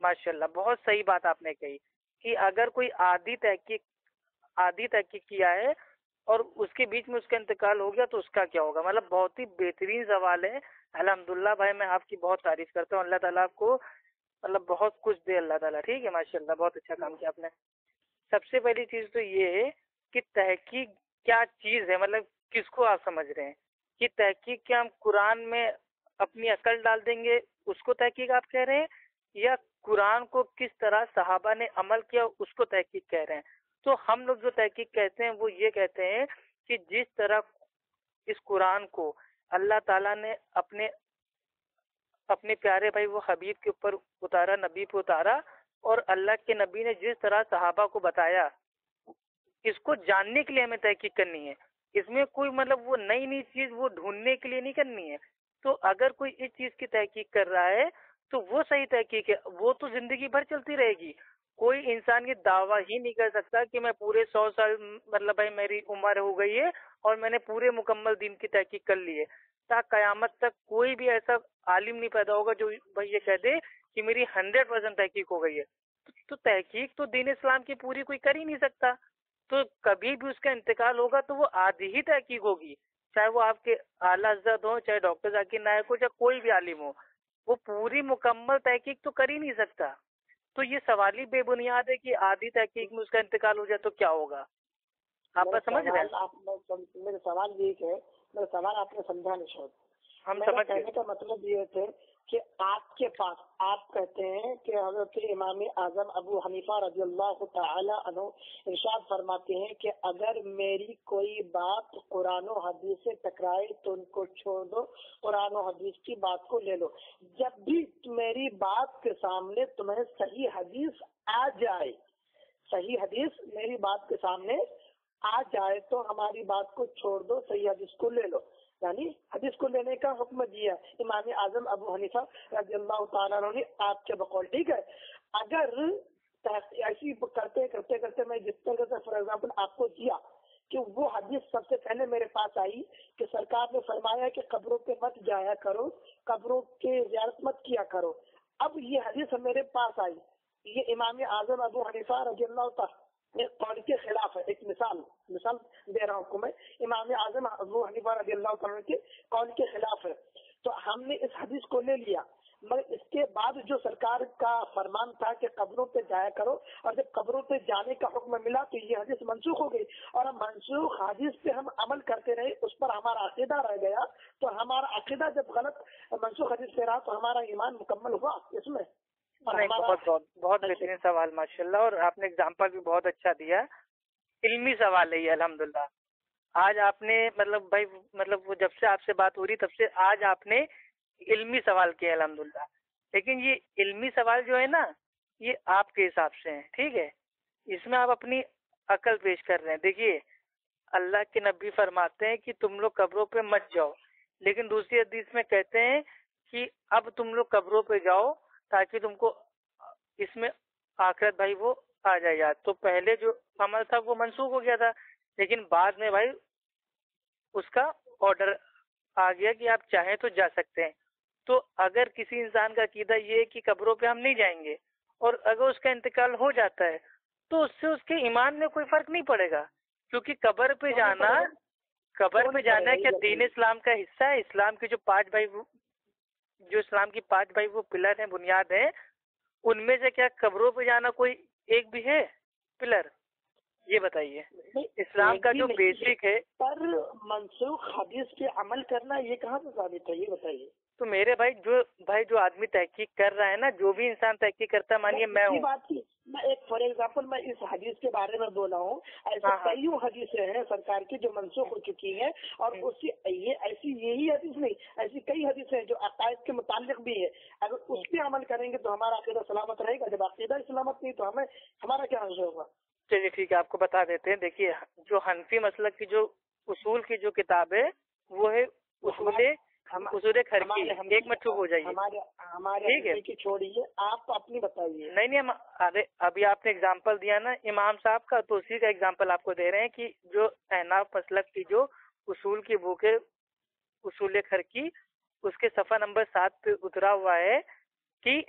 ماشاء اللہ. بہت صحیح بات آپ نے کہی کہ اگر کوئی آدھی تحقیق کیا ہے اور اس کے بیچ میں اس کا انتقال ہو گیا تو اس کا کیا ہوگا. مطلب بہت ہی بہترین سوال ہے الحمدللہ بھائی. میں آپ کی بہت تعریف کرتا ہوں، اللہ تعالیٰ آپ کو مطلب بہت کچھ دے اللہ تعالیٰ. ٹھیک ہے ماشاء اللہ، بہت اچھا کام کیا آپ نے. سب سے پہلی چیز تو یہ ہے کہ تحقیق کیا چیز ہے، مطلب کس کو آپ سمجھ رہے ہیں کہ تحقیق کیا ہم قرآن میں اپنی عقل ڈال دیں گے اس کو تحقیق آپ کہہ رہے ہیں، یا قرآن کو کس طرح صحابہ نے عمل کیا اس کو تحقیق کہہ رہے ہیں. تو ہم لوگ جو تحقیق کہتے ہیں وہ یہ کہتے ہیں کہ جس طرح اس قرآن کو اللہ تعالیٰ نے اپنے پیارے بھائی وہ حبیب کے اوپر اتارا، نبی پہ اتارا، اور اللہ کے نبی نے جس طرح صحابہ کو بتایا، اس کو جاننے کے لیے ہمیں تحقیق کرنی ہے. اس میں کوئی مطلب وہ نئی چیز وہ ڈھونڈنے کے لیے نہیں کرنی ہے. تو اگر کوئی اس چیز کی تحقیق کر رہا ہے تو وہ صحیح تحقیق ہے، وہ تو زندگی بھر چلتی رہے گی. کوئی انسان یہ دعویٰ ہی نہیں کر سکتا کہ میں پورے 100 سال مطلب بھائی میری عمر ہو گئی ہے اور میں نے پورے مکمل دین کی تحقیق کر لی ہے. تا قیامت تک کوئی بھی ایسا عالم نہیں پیدا ہوگا جو بھائی یہ کہہ دے کہ میری 100% تحقیق ہو گئی ہے. تو تحقیق تو دین اسلام کی پوری کوئی کر ہی نہیں سکتا. تو کبھی بھی اس کا انتقال ہوگا تو وہ آدھی ہی تحقیق ہوگی، چاہے وہ آپ کے اعلیٰ حضرت ہو، چاہے ڈاکٹر ذاکر نائک ہو، چاہے کوئی بھی عالم ہو، وہ پوری مکمل تحقیق تو کر ہی نہیں سکتا. تو یہ سوال ہی بے بنیاد ہے کہ آدھی تحقیق میں اس کا انتقال ہو جائے تو کیا ہوگا. آپ بات سمجھ رہے ہیں؟ میرا سوال یہ ہے، میرا سوال آپ نے سمجھا نہیں شاید. ہم میرا سمجھ کہنے گئے. کا مطلب یہ تھے کہ آپ کے پاس آپ کہتے ہیں کہ حضرت امام اعظم ابو حنیفہ رضی اللہ تعالی عنہ ارشاد فرماتے ہیں کہ اگر میری کوئی بات قرآن و حدیث سے ٹکرائے تو ان کو چھوڑ دو، قرآن و حدیث کی بات کو لے لو. جب بھی میری بات کے سامنے تمہیں صحیح حدیث آ جائے، صحیح حدیث میری بات کے سامنے آ جائے تو ہماری بات کو چھوڑ دو، صحیح حدیث کو لے لو. یعنی حدیث کو لینے کا حکم دیا امام اعظم ابو حنیفہ رضی اللہ تعالیٰ عنہ نے آپ کے بقول. ٹھیک ہے، اگر ایسی کرتے کرتے کرتے میں جس طرح سے فار ایگزامپل آپ کو دیا کہ وہ حدیث سب سے پہلے میرے پاس آئی کہ سرکار نے فرمایا کہ قبروں پہ مت جایا کرو، قبروں کے زیارت مت کیا کرو. اب یہ حدیث میرے پاس آئی، یہ امام اعظم ابو حنیفہ رضی اللہ تعالیٰ قول کے خلاف ہے. ایک مثال دے رہا ہوں میں، امام اعظم ابو حنیفہ رضی اللہ تعالیٰ کے قول کے خلاف ہے. تو ہم نے اس حدیث کو لے لیا، مگر اس کے بعد جو سرکار کا فرمان تھا کہ قبروں پہ جایا کرو، اور جب قبروں پہ جانے کا حکم ملا تو یہ حدیث منسوخ ہو گئی، اور ہم منسوخ حدیث پہ ہم عمل کرتے رہے، اس پر ہمارا عقیدہ رہ گیا. تو ہمارا عقیدہ جب غلط منسوخ حدیث پہ رہا تو ہمارا ایمان مکمل ہوا اس میں. بہت بہترین سوال ماشاء اللہ، اور آپ نے اگزامپل بھی بہت اچھا دیا. علمی سوال ہے یہ الحمدللہ. آج آپ نے مطلب وہ جب سے آپ سے بات ہو رہی تب سے آج آپ نے علمی سوال کیا الحمدللہ. لیکن یہ علمی سوال جو ہے نا یہ آپ کے حساب سے ہیں، ٹھیک ہے، اس میں آپ اپنی عقل پیش کر رہے ہیں. دیکھیے اللہ کے نبی فرماتے ہیں کہ تم لوگ قبروں پہ مت جاؤ، لیکن دوسری حدیث میں کہتے ہیں کہ اب تم لوگ قبروں پہ جاؤ تاکہ تم کو اس میں آخرت بھائی وہ آ جائے یاد. تو پہلے جو عمل تھا وہ منسوخ ہو گیا تھا، لیکن بعد میں بھائی اس کا آرڈر آ گیا کہ آپ چاہیں تو جا سکتے ہیں. تو اگر کسی انسان کا عقیدہ یہ ہے کہ قبروں پہ ہم نہیں جائیں گے اور اگر اس کا انتقال ہو جاتا ہے تو اس سے اس کے ایمان میں کوئی فرق نہیں پڑے گا، کیونکہ قبر پہ جانا کیا دین اسلام کا حصہ ہے. اسلام کے جو اسلام کی 5 بھائی وہ پلر ہیں، بنیاد ہیں، ان میں سے کیا قبروں پہ جانا کوئی ایک بھی ہے پلر؟ یہ بتائیے. اسلام کا جو بیسک ہے پر منسوخ حدیث پہ عمل کرنا یہ کہاں سے ثابت ہے، یہ بتائیے. تو میرے جو آدمی تحقیق کر رہا ہے نا، جو بھی انسان تحقیق کرتا ہے، مانیے میں ہوں، بات کی میں ایک فار ایگزامپل میں اس حدیث کے بارے میں بولا ہوں. ایسے کئی حدیثیں ہیں سرکار کی جو منسوخ ہو چکی ہیں، اور یہی حدیث نہیں، ایسی کئی حدیثیں ہیں جو عقائد کے متعلق بھی ہے. اگر اس پہ عمل کریں گے تو ہمارا عقیدہ سلامت رہے گا، جب عقیدہ سلامت نہیں تو ہمارا کیا حاصل ہوگا. چلیے ٹھیک ہے، آپ کو بتا دیتے ہیں. دیکھیے جو حنفی مسلک کی جو اصول کی جو کتاب ہے وہ ہے اصول خرقی. ایک منٹ چپ ہو جائیے، ہمارے کی چھوڑیے، آپ اپنی بتائیے. نہیں ابھی آپ نے اگزامپل دیا نا امام صاحب کا، تو اسی کا اگزامپل آپ کو دے رہے ہیں کہ جو احناف مسلک کی جو اصول کی بک ہے اصول خرقی، اس کے صفحہ نمبر 7 پہ اترا ہوا ہے کہ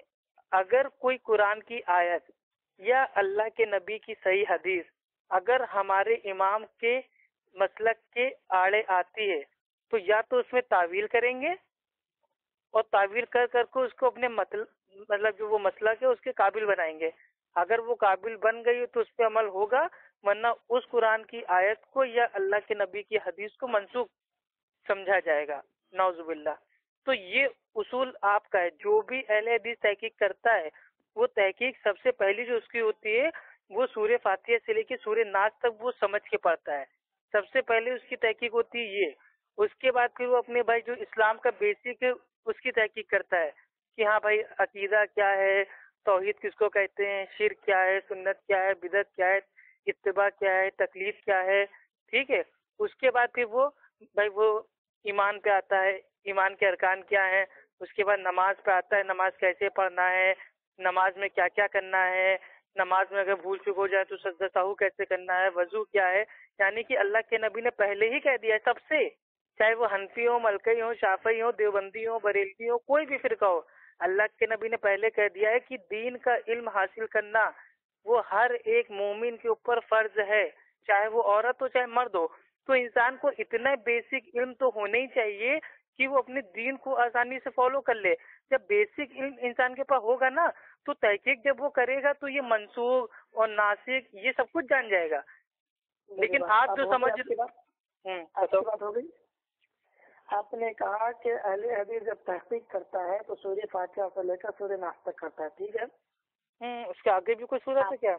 اگر کوئی قرآن کی آیت یا اللہ کے نبی کی صحیح حدیث اگر ہمارے امام کے مسلک کے آڑے آتی ہے تو یا تو اس میں تعویل کریں گے اور تعویل کر کے اس کو اپنے مطلب جو وہ مسلک ہے اس کے قابل بنائیں گے. اگر وہ قابل بن گئی تو اس پہ عمل ہوگا، ورنہ اس قرآن کی آیت کو یا اللہ کے نبی کی حدیث کو منسوخ سمجھا جائے گا، نعوذ باللہ. تو یہ اصول آپ کا ہے. جو بھی اہل حدیث تحقیق کرتا ہے وہ تحقیق سب سے پہلی جو اس کی ہوتی ہے وہ سورہ فاتحہ سے لے کے سورہ ناس تک وہ سمجھ کے پڑھتا ہے. سب سے پہلے اس کی تحقیق ہوتی ہے یہ. اس کے بعد پھر وہ اپنے بھائی جو اسلام کا بیسک ہے اس کی تحقیق کرتا ہے کہ ہاں بھائی عقیدہ کیا ہے، توحید کس کو کہتے ہیں، شرک کیا ہے، سنت کیا ہے، بدعت کیا ہے، اتباع کیا ہے، تکلیف کیا ہے. ٹھیک ہے، اس کے بعد پھر وہ ایمان پہ آتا ہے، ایمان کے ارکان کیا ہیں. اس کے بعد نماز پہ آتا ہے، نماز کیسے پڑھنا ہے، نماز میں کیا کیا کرنا ہے، نماز میں اگر بھول چک ہو جائے تو سجدہ سہو کیسے کرنا ہے، وضو کیا ہے. یعنی کہ اللہ کے نبی نے پہلے ہی کہہ دیا ہے سب سے، چاہے وہ حنفی ہو، ملکی ہو، شافعی ہو، دیوبندی ہو، بریلوی ہو، کوئی بھی فرقہ ہو، اللہ کے نبی نے پہلے کہہ دیا ہے کہ دین کا علم حاصل کرنا وہ ہر ایک مومن کے اوپر فرض ہے، چاہے وہ عورت ہو چاہے مرد ہو. تو انسان کو اتنا بیسک علم تو ہونا ہی چاہیے کہ وہ اپنے دین کو آسانی سے فالو کر لے. جب بیسک علم انسان کے پاس ہوگا نا تو تحقیق جب وہ کرے گا تو یہ منسوخ اور ناسخ یہ سب کچھ جان جائے گا. لیکن آپ جو سمجھ بات ہو گئی. आपने कहा कि अहले हदीस जब तहकीक करता है तो सूर्य फातिहा से लेकर सूर्य नास तक करता है, ठीक है। उसके आगे भी कोई सूरत है क्या?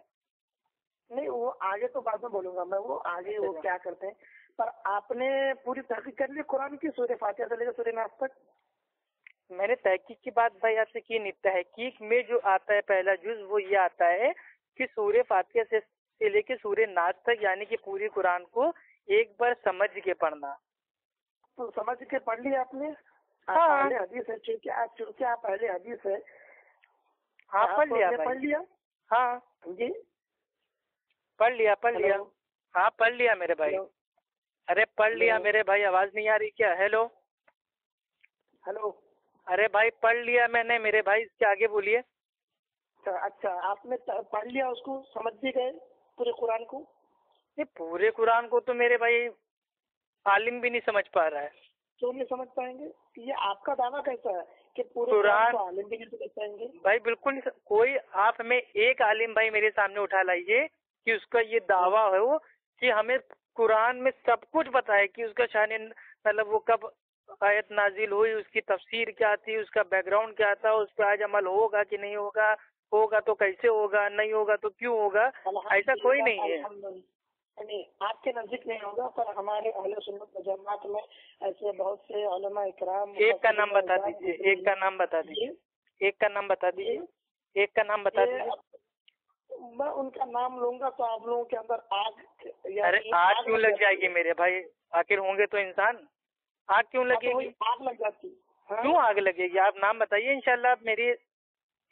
नहीं, वो आगे तो बाद में बोलूंगा मैं, वो आगे वो क्या करते हैं। पर आपने पूरी तहकीक कर ली कुरान की सूर्य फातिहा से लेकर सूर्य नास तक? मैंने तहकीक की बात भाई आपसे की नहीं। तहकीक में जो आता है पहला जुज वो ये आता है कि सूर्य फातिहा से लेकर सूर्य नास तक, यानी कि पूरी कुरान को एक बार समझ के पढ़ना। तो समझ के पढ़ लिया आपने? हाँ, पहले हदीस है, चूंकि आप पहले हदीस है। हाँ पढ़ लिया भाई। पढ़ लिया? हाँ जी पढ़ लिया। हाँ पढ़ लिया मेरे भाई। अरे पढ़ लिया मेरे भाई, आवाज नहीं आ रही क्या? Hello hello. अरे भाई पढ़ लिया मैंने मेरे भाई, इसके आगे बोलिए। अच्छा, आपने पढ़ लिया, उसको समझ भी गए पूरे कुरान को? ये पूरे कुरान को तो मेरे भाई आलिम भी नहीं समझ पा रहा है। क्यों नहीं समझ पाएंगे? ये आपका दावा कैसा है कि पूरे कुरान को आलिम भी नहीं समझ पाएंगे? भाई बिल्कुल नहीं। कोई आप हमें एक आलिम भाई मेरे सामने उठा लाइए कि उसका ये दावा हो कि हमें कुरान में सब कुछ पता है कि उसका शान, मतलब वो कब आयत नाजिल हुई, उसकी तफसीर क्या थी, उसका बैकग्राउंड क्या था, उस पर आज अमल होगा कि नहीं होगा, होगा तो कैसे होगा, नहीं होगा तो क्यों होगा। ऐसा कोई नहीं है। नहीं, आपके नजदीक नहीं होगा, पर हमारे अहले सुन्नत व जमात में ऐसे बहुत से उलमा इकराम। एक का नाम बता दीजिए, एक का नाम बता दीजिए, एक का नाम बता दीजिए, एक का नाम बता दीजिए। मैं उनका नाम लूंगा तो आप लोगों के अंदर आग। अरे आग क्यों लग जाएगी मेरे भाई? आखिर होंगे तो इंसान, आग क्यों लगेगी? आग लग जाती। क्यों आग लगेगी? आप नाम बताइए, इंशाल्लाह मेरी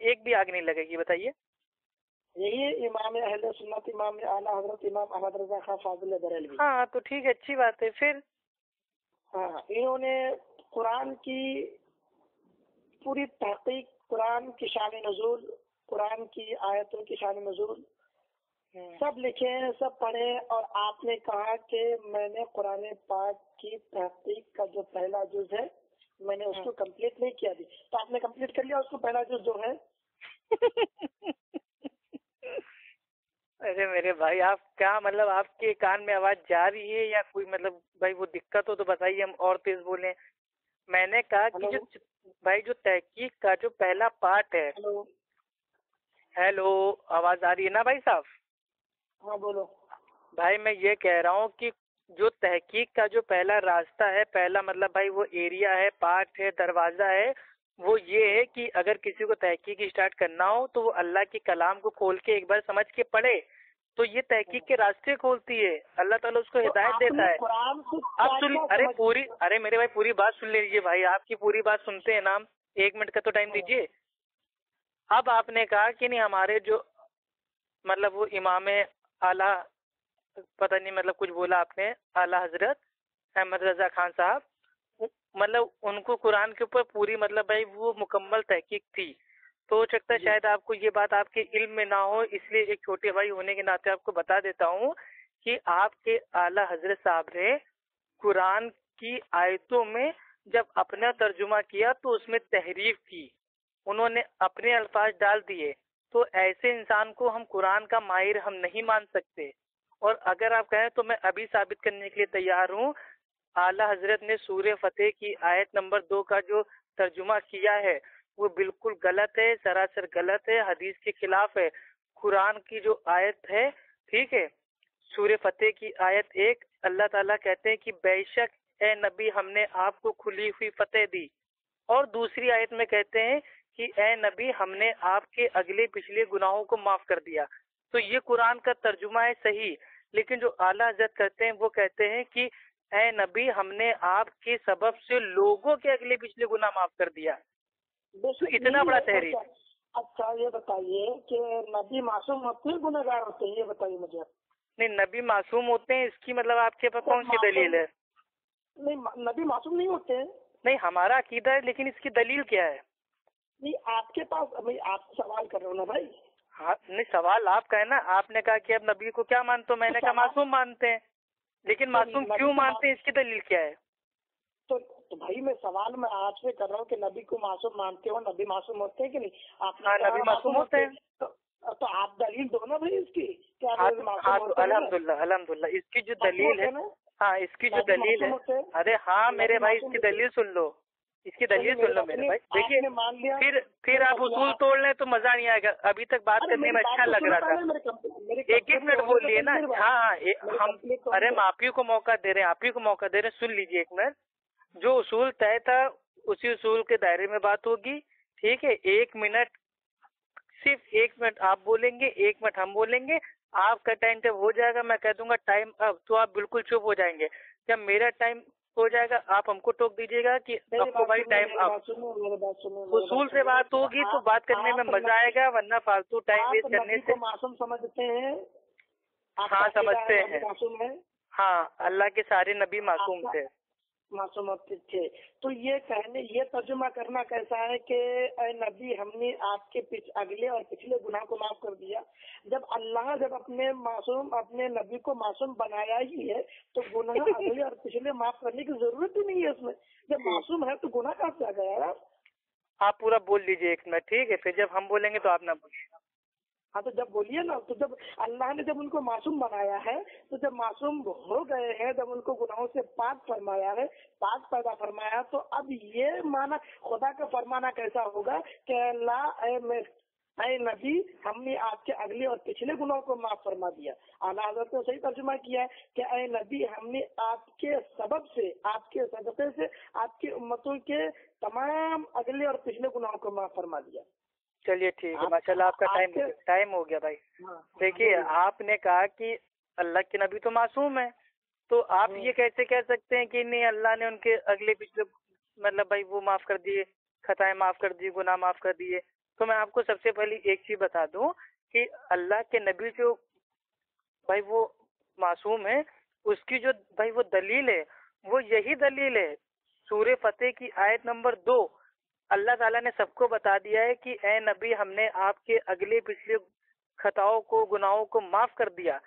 एक भी आग नहीं लगेगी। बताइए। यही इमाम अहले सुन्नत, इमाम आला हजरत इमाम अहमद रजा खान फाजिल बरेलवी। हाँ तो ठीक है, अच्छी बात है फिर। हाँ, इन्होंने कुरान की पूरी तहकीक, कुरान की शान नज़ूल, कुरान की आयतों की शान नज़ूल सब लिखे हैं, सब पढ़े हैं। और आपने कहा कि मैंने कुरान पाक की तहकीक का जो पहला जुज है मैंने उसको कंप्लीट नहीं किया। तो आपने कंप्लीट कर लिया उसको, पहला जुज जो है? अरे मेरे भाई, आप क्या मतलब आपके कान में आवाज जा रही है या कोई मतलब भाई वो दिक्कत हो तो बताइए, हम और तेज बोलें। मैंने कहा कि जो भाई जो तहकीक का जो पहला पार्ट है। हेलो, आवाज आ रही है ना भाई साहब? हाँ बोलो भाई। मैं ये कह रहा हूँ कि जो तहकीक का जो पहला रास्ता है, पहला मतलब भाई वो एरिया है, पार्ट है, दरवाजा है, वो ये है कि अगर किसी को तहकीक स्टार्ट करना हो तो वो अल्लाह के कलाम को खोल के एक बार समझ के पढ़े, तो ये तहकीक के रास्ते खोलती है। अल्लाह ताला उसको हिदायत देता है। आप सुन, अरे मेरे भाई पूरी बात सुन लीजिए भाई, आपकी पूरी बात सुनते हैं ना, 1 मिनट का तो टाइम दीजिए। अब आपने कहा कि नहीं हमारे जो मतलब वो इमाम आला, पता नहीं मतलब कुछ बोला आपने, आला हजरत अहमद रजा खान साहब, मतलब उनको कुरान के ऊपर पूरी मतलब भाई वो मुकम्मल तहकीक थी। तो हो सकता है शायद आपको ये बात आपके इल्म में ना हो, इसलिए एक छोटे भाई होने के नाते आपको बता देता हूँ कि आपके आला हजरत साहब ने कुरान की आयतों में जब अपना तर्जुमा किया तो उसमें तहरीफ की, उन्होंने अपने अल्फाज डाल दिए। तो ऐसे इंसान को हम कुरान का माहिर हम नहीं मान सकते। और अगर आप कहें तो मैं अभी साबित करने के लिए तैयार हूँ। आला हजरत ने सूर्य फतेह की आयत नंबर 2 का जो तर्जुमा किया है वो बिल्कुल गलत है, सरासर गलत है, हदीस के खिलाफ है। कुरान की जो आयत है, ठीक है, सूर्य फतेह की आयत 1, अल्लाह ताला कहते हैं कि बेशक ए नबी हमने आपको खुली हुई फतेह दी। और दूसरी आयत में कहते हैं कि ए नबी हमने आपके अगले पिछले गुनाहों को माफ कर दिया। तो ये कुरान का तर्जुमा है सही, लेकिन जो आला हजरत करते हैं वो कहते हैं कि ए नबी हमने आपके सबब से लोगों के अगले पिछले गुनाह माफ कर दिया। तो इतना बड़ा तहरीर। अच्छा ये बताइए कि नबी मासूम होते हैं, गुनहगार होते हैं, ये बताइए मुझे। नहीं, नबी मासूम होते हैं, इसकी मतलब आपके पास कौन सी दलील है? नहीं, नबी मासूम नहीं होते हैं। नहीं, हमारा अकीदा है, लेकिन इसकी दलील क्या है? नहीं आपके पास, मैं आपसे सवाल कर रहा हूँ ना भाई। हाँ नहीं, सवाल आपका है ना। आपने कहा कि अब नबी को क्या मानते हो, मैंने कहा मासूम मानते हैं। लेकिन मासूम क्यों मानते हैं, इसकी दलील क्या है? तो भाई मैं सवाल मैं आपसे कर रहा हूँ कि नबी को मासूम मानते हो, नबी मासूम होते हैं कि नहीं? हाँ, नबी मासूम होते हैं। तो आप दलील दो ना भाई इसकी। क्या अल्हम्दुलिल्लाह, अल्हम्दुलिल्लाह, इसकी जो दलील है, हाँ इसकी जो दलील है, अरे हाँ मेरे भाई इसकी दलील सुन लो, इसकी दलील सुन लो मेरे भाई। देखिए फिर आप उसूल तोड़ लें तो मजा नहीं आएगा। अभी तक बात करने में अच्छा लग रहा था। एक मिनट बोल लिए ना। हाँ हम अरे हम आप ही को मौका दे रहे हैं, आप ही को मौका दे रहे हैं, सुन लीजिए एक मिनट। जो उसूल तय था उसी उसूल के दायरे में बात होगी, ठीक है। 1 मिनट, सिर्फ 1 मिनट आप बोलेंगे, 1 मिनट हम बोलेंगे। आपका टाइम जब हो जाएगा मैं कह दूंगा टाइम अब, तो आप बिल्कुल चुप हो जाएंगे। जब मेरा टाइम हो जाएगा आप हमको टोक दीजिएगा कि आपको भाई टाइम अब। उसूल से बात होगी तो बात करने में मजा आएगा, वरना फालतू टाइम वेस्ट करने से। मासूम समझते हैं? हाँ समझते हैं। हाँ अल्लाह के सारे नबी मासूम थे, मासूम थे। तो ये कहने, ये तर्जुमा करना कैसा है कि ऐ नबी हमने आपके अगले और पिछले गुनाह को माफ कर दिया। जब अल्लाह जब अपने नबी को मासूम बनाया ही है तो गुनाह अगले और पिछले माफ करने की जरूरत ही नहीं है उसमें। जब मासूम है तो गुनाह कहाँ से आ गया यार? आप पूरा बोल लीजिए 1 मिनट, ठीक है। फिर जब हम बोलेंगे तो आप ना बोलिएगा। हाँ तो जब बोलिए ना, तो जब अल्लाह ने जब उनको मासूम बनाया है, तो जब मासूम हो गए हैं, जब उनको गुनाहों से पाक फरमाया है, पाक पैदा फरमाया, तो अब ये माना खुदा का फरमाना कैसा होगा कि अल्लाह ऐ नबी हमने आपके अगले और पिछले गुनाहों को माफ फरमा दिया। आला हज़रत ने सही तर्जुमा किया है कि ऐ नबी हमने आपके सबब से, आपके सदक़े से आपकी उम्मतों के तमाम अगले और पिछले गुनाहों को माफ फरमा दिया। चलिए ठीक है, माशाल्लाह आपका टाइम हो गया भाई। देखिए आपने कहा कि अल्लाह के नबी तो मासूम है, तो आप ये कैसे कह सकते हैं कि नहीं अल्लाह ने उनके अगले पिछले मतलब भाई वो माफ कर दिए, खताएं माफ कर दी, गुनाह माफ कर दिए। तो मैं आपको सबसे पहले एक चीज बता दूं कि अल्लाह के नबी जो भाई वो मासूम है, उसकी जो भाई वो दलील है, वो यही दलील है। सूरह फतेह की आयत नंबर 2 अल्लाह ताला ने सबको बता दिया है कि ए नबी हमने आपके अगले पिछले खताओं को, गुनाहों को माफ कर दिया।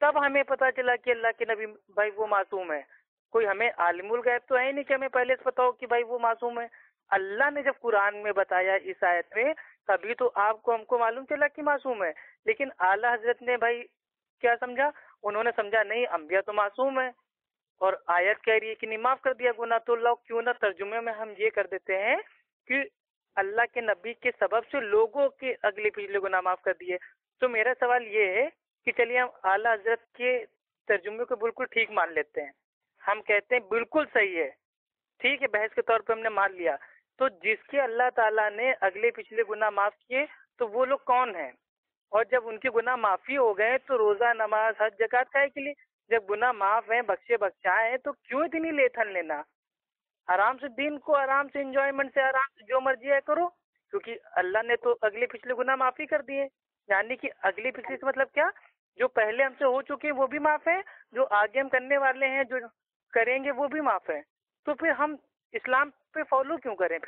तब हमें पता चला कि अल्लाह के नबी भाई वो मासूम है। कोई हमें आलिमुल गैब तो है नहीं कि हमें पहले से पता हो कि भाई वो मासूम है। अल्लाह ने जब कुरान में बताया इस आयत में, तभी तो आपको हमको मालूम चला कि मासूम है। लेकिन आला हजरत ने भाई क्या समझा? उन्होंने समझा नहीं अंबिया तो मासूम है और आयत कह रही है कि नहीं माफ कर दिया गुनाह, तो लो क्यों ना तर्जुमे में हम ये कर देते हैं कि अल्लाह के नबी के सबब से लोगों के अगले पिछले गुनाह माफ कर दिए। तो मेरा सवाल ये है कि चलिए हम आला हजरत के तर्जुमे को बिल्कुल ठीक मान लेते हैं, हम कहते हैं बिल्कुल सही है, ठीक है, बहस के तौर पे हमने मान लिया। तो जिसके अल्लाह ताला ने अगले पिछले गुनाह माफ किए तो वो लोग कौन हैं? और जब उनके गुनाह माफी हो गए तो रोजा, नमाज, हज, ज़कात काहे के लिए? जब गुनाह माफ है, बख्शे बख्शाए हैं, तो क्यों इतनी लेथन लेना? आराम से दिन को आराम से एंजॉयमेंट से आराम से जो मर्जी है करो, क्योंकि अल्लाह ने तो अगले पिछले गुनाह माफी कर दिए। यानी कि अगले पिछले से मतलब क्या? जो पहले हमसे हो चुके हैं वो भी माफ है, जो आगे हम करने वाले हैं, जो करेंगे वो भी माफ है। तो फिर हम इस्लाम पे फॉलो क्यों करें?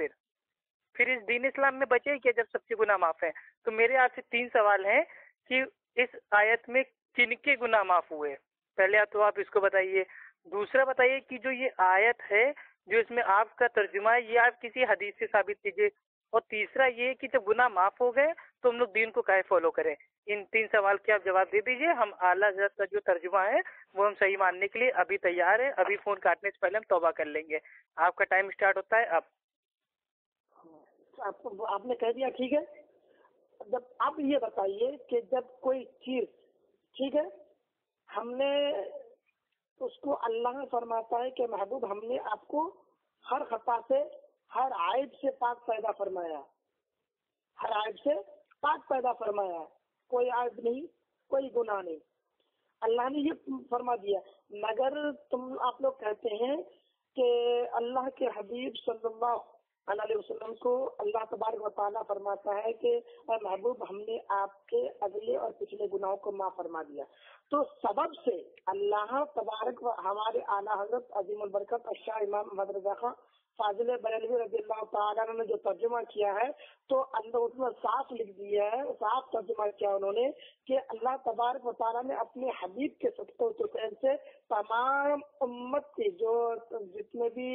फिर इस दीन इस्लाम में बचे क्या जब सबके गुनाह माफ है? तो मेरे आपसे 3 सवाल हैं कि इस आयत में किनके गुनाह माफ हुए? पहले तो आप इसको बताइए। दूसरा बताइए कि जो ये आयत है, जो इसमें आपका तर्जुमा है, ये आप किसी हदीस से साबित कीजिए। और तीसरा ये कि जब गुनाह माफ हो गए तो हम लोग दीन को काहे फॉलो करें? इन 3 सवाल के आप जवाब दे दीजिए। हम आला हज़रत का जो तर्जुमा है वो हम सही मानने के लिए अभी तैयार है। अभी फोन काटने से पहले हम तौबा कर लेंगे। आपका टाइम स्टार्ट होता है अब। आपको आपने कह दिया, ठीक है। जब आप ये बताइए कि जब कोई चीज, ठीक है, हमने उसको अल्लाह फरमाता है कि महबूब हमने आपको हर खता से, हर आयब से पाक पैदा फरमाया, हर आयब से पाक पैदा फरमाया, कोई आयब नहीं, कोई गुनाह नहीं, अल्लाह ने ये फरमा दिया। मगर आप लोग कहते हैं कि अल्लाह के हबीब सल्लल्लाहु अलैहि वसल्लम को अल्लाह तबारक व तआला फरमाता है कि महबूब हमने आपके अगले और पिछले गुनाहों को माफ फरमा दिया। तो सबब से अल्लाह तबारक व हमारे आला हजरत अजीमुल बरकत शाह इमाम अहमद रज़ा खां फाजिल बरेलवी रज़ियल्लाहु तआला ने जो तर्जुमा किया है, तो अल्लाह उसमें साफ लिख दिया है, साफ तर्जुमा किया उन्होंने कि अल्लाह तबारक व तआला ने अपने हबीब के सदक़े से तमाम उम्मत के जो जितने भी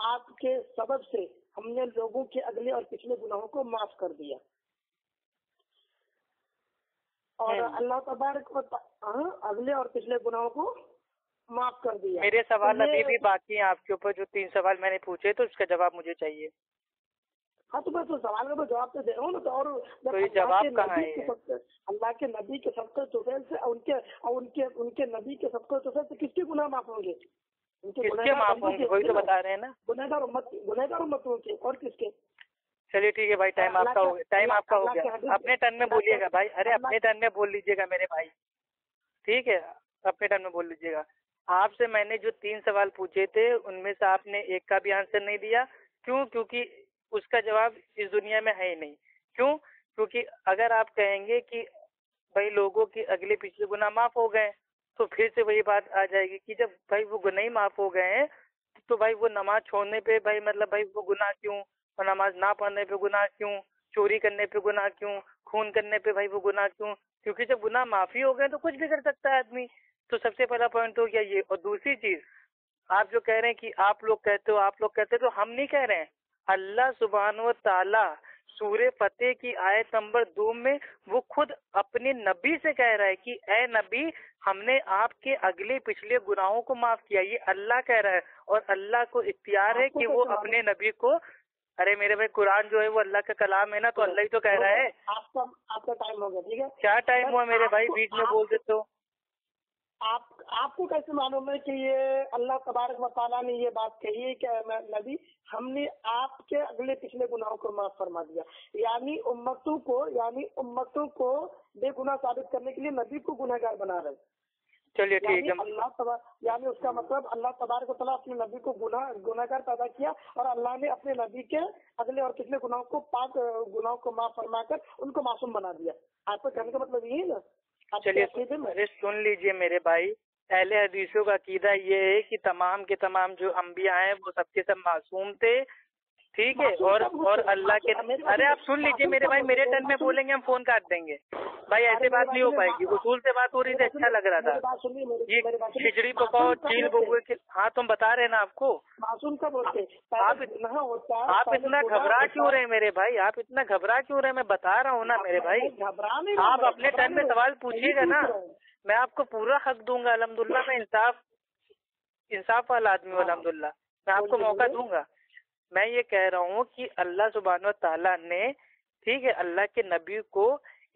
आपके सबब से हमने लोगों के अगले और पिछले गुनाहों को माफ कर दिया। और अल्लाह तबारक व तआला अगले और पिछले गुनाहों को माफ कर दिया। मेरे सवाल अभी भी बाकी हैं आपके ऊपर, जो 3 सवाल मैंने पूछे तो उसका जवाब मुझे चाहिए। हाँ तो मैं तो सवाल का तो जवाब तो दे रहा हूँ ना। तो और तो ये जवाब कहाँ है? अल्लाह के नबी के सबके तुफैल से उनके नबी के सबके तुफैल से किसके गुनाह माफ होंगे? किसके माफ होंगे? वही तो बता रहे हैं ना, गुनहगार उम्मतों के। और किसके? चलिए ठीक है भाई, टाइम आपका हो गया, टाइम आपका हो गया। अपने टर्न में बोलिएगा भाई, अरे अपने टर्न में बोल लीजिएगा मेरे भाई, ठीक है, अपने टर्न में बोल लीजिएगा। आपसे मैंने जो 3 सवाल पूछे थे उनमें से आपने एक का भी आंसर नहीं दिया। क्यों? क्योंकि उसका जवाब इस दुनिया में है ही नहीं। क्यों? क्योंकि अगर आप कहेंगे कि भाई लोगों के अगले पिछले गुनाह माफ हो गए, तो फिर से वही बात आ जाएगी कि जब भाई वो गुनाह ही माफ हो गए हैं तो भाई वो नमाज छोड़ने पे भाई मतलब भाई वो गुनाह क्यों, और नमाज ना पढ़ने पे गुनाह क्यों, चोरी करने पे गुनाह क्यों, खून करने पे भाई वो गुनाह क्यों? क्योंकि जब गुनाह माफी हो गए तो कुछ भी कर सकता है आदमी। तो सबसे पहला पॉइंट हो गया ये। और दूसरी चीज, आप जो कह रहे हैं कि आप लोग कहते हो, तो हम नहीं कह रहे हैं। अल्लाह सुब्हानहू व तआला सूरे फतेह की आयत नंबर 2 में वो खुद अपने नबी से कह रहा है कि ए नबी, हमने आपके अगले पिछले गुनाहों को माफ किया। ये अल्लाह कह रहा है, और अल्लाह को इख्तियार है कि वो अपने नबी को, अरे मेरे भाई कुरान जो है वो अल्लाह का कलाम है ना, तो अल्लाह ही तो कह रहा है। आपका टाइम हो गया, ठीक है। क्या टाइम हुआ मेरे भाई, बीच में बोल देते हो। आपको कैसे मालूम है कि ये अल्लाह तबारक व तआला ने ये बात कही है कि नबी हमने आपके अगले पिछले गुनाहों को माफ फरमा दिया? यानी उम्मतों को बेगुनाह साबित करने के लिए नबी को गुनहगार बना रहे। चलिए ठीक है, यानी उसका मतलब अल्लाह तबारक व तआला अपने नबी को गुनहगार पैदा किया, और अल्लाह ने अपने नबी के अगले और पिछले गुनाहों को माफ फरमा कर उनको मासूम बना दिया। आपको कहने का मतलब ये है ना? चलिए अरे सुन लीजिए मेरे भाई, अहले हदीसों का अकीदा ये है कि तमाम के तमाम जो अंबिया हैं वो सबके सब मासूम थे, ठीक है। और अल्लाह के, अरे आप सुन लीजिए मेरे भाई, मेरे टर्न में बोलेंगे हम फोन काट देंगे भाई, ऐसे बात नहीं हो पाएगी। उसूल से बात हो रही थी, अच्छा लग रहा था। ये खिचड़ी पकाओ चील बबुए के, हाँ तुम बता रहे ना आपको मासूम कब होते? आप इतना घबरा क्यों रहे मेरे भाई, आप इतना घबरा क्यों रहे? मैं बता रहा हूँ ना मेरे भाई, आप अपने टर्न में सवाल पूछिएगा ना, मैं आपको पूरा हक दूंगा। अल्हम्दुलिल्लाह मैं इंसाफ वाला आदमी हूँ, अल्हम्दुलिल्लाह मैं आपको मौका दूंगा। मैं ये कह रहा हूँ कि अल्लाह सुब्हानहू व तआला ने, ठीक है, अल्लाह के नबी को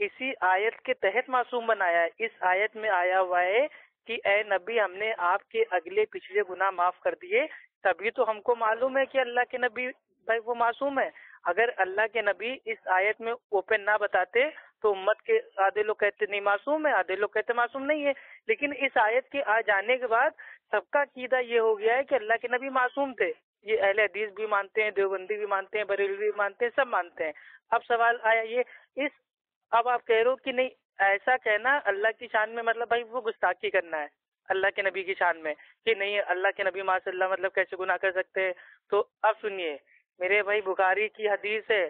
इसी आयत के तहत मासूम बनाया है। इस आयत में आया हुआ है कि ए नबी, हमने आपके अगले पिछले गुनाह माफ कर दिए। तभी तो हमको मालूम है कि अल्लाह के नबी भाई वो मासूम है। अगर अल्लाह के नबी इस आयत में ओपन ना बताते तो उम्मत के आधे लोग कहते नहीं मासूम है, आधे लोग कहते मासूम नहीं है। लेकिन इस आयत के आ जाने के बाद सबका अकीदा ये हो गया है कि अल्लाह के नबी मासूम थे। ये अहले हदीस भी मानते हैं, देवबंदी भी मानते हैं, बरेलवी भी मानते हैं, सब मानते हैं। अब सवाल आया ये, अब आप कह रहे हो कि नहीं ऐसा कहना अल्लाह की शान में, मतलब भाई वो गुस्ताखी करना है अल्लाह के नबी की शान में, कि नहीं अल्लाह के नबी माशाल्लाह मतलब कैसे गुनाह कर सकते हैं। तो अब सुनिए मेरे भाई, बुखारी की हदीस है,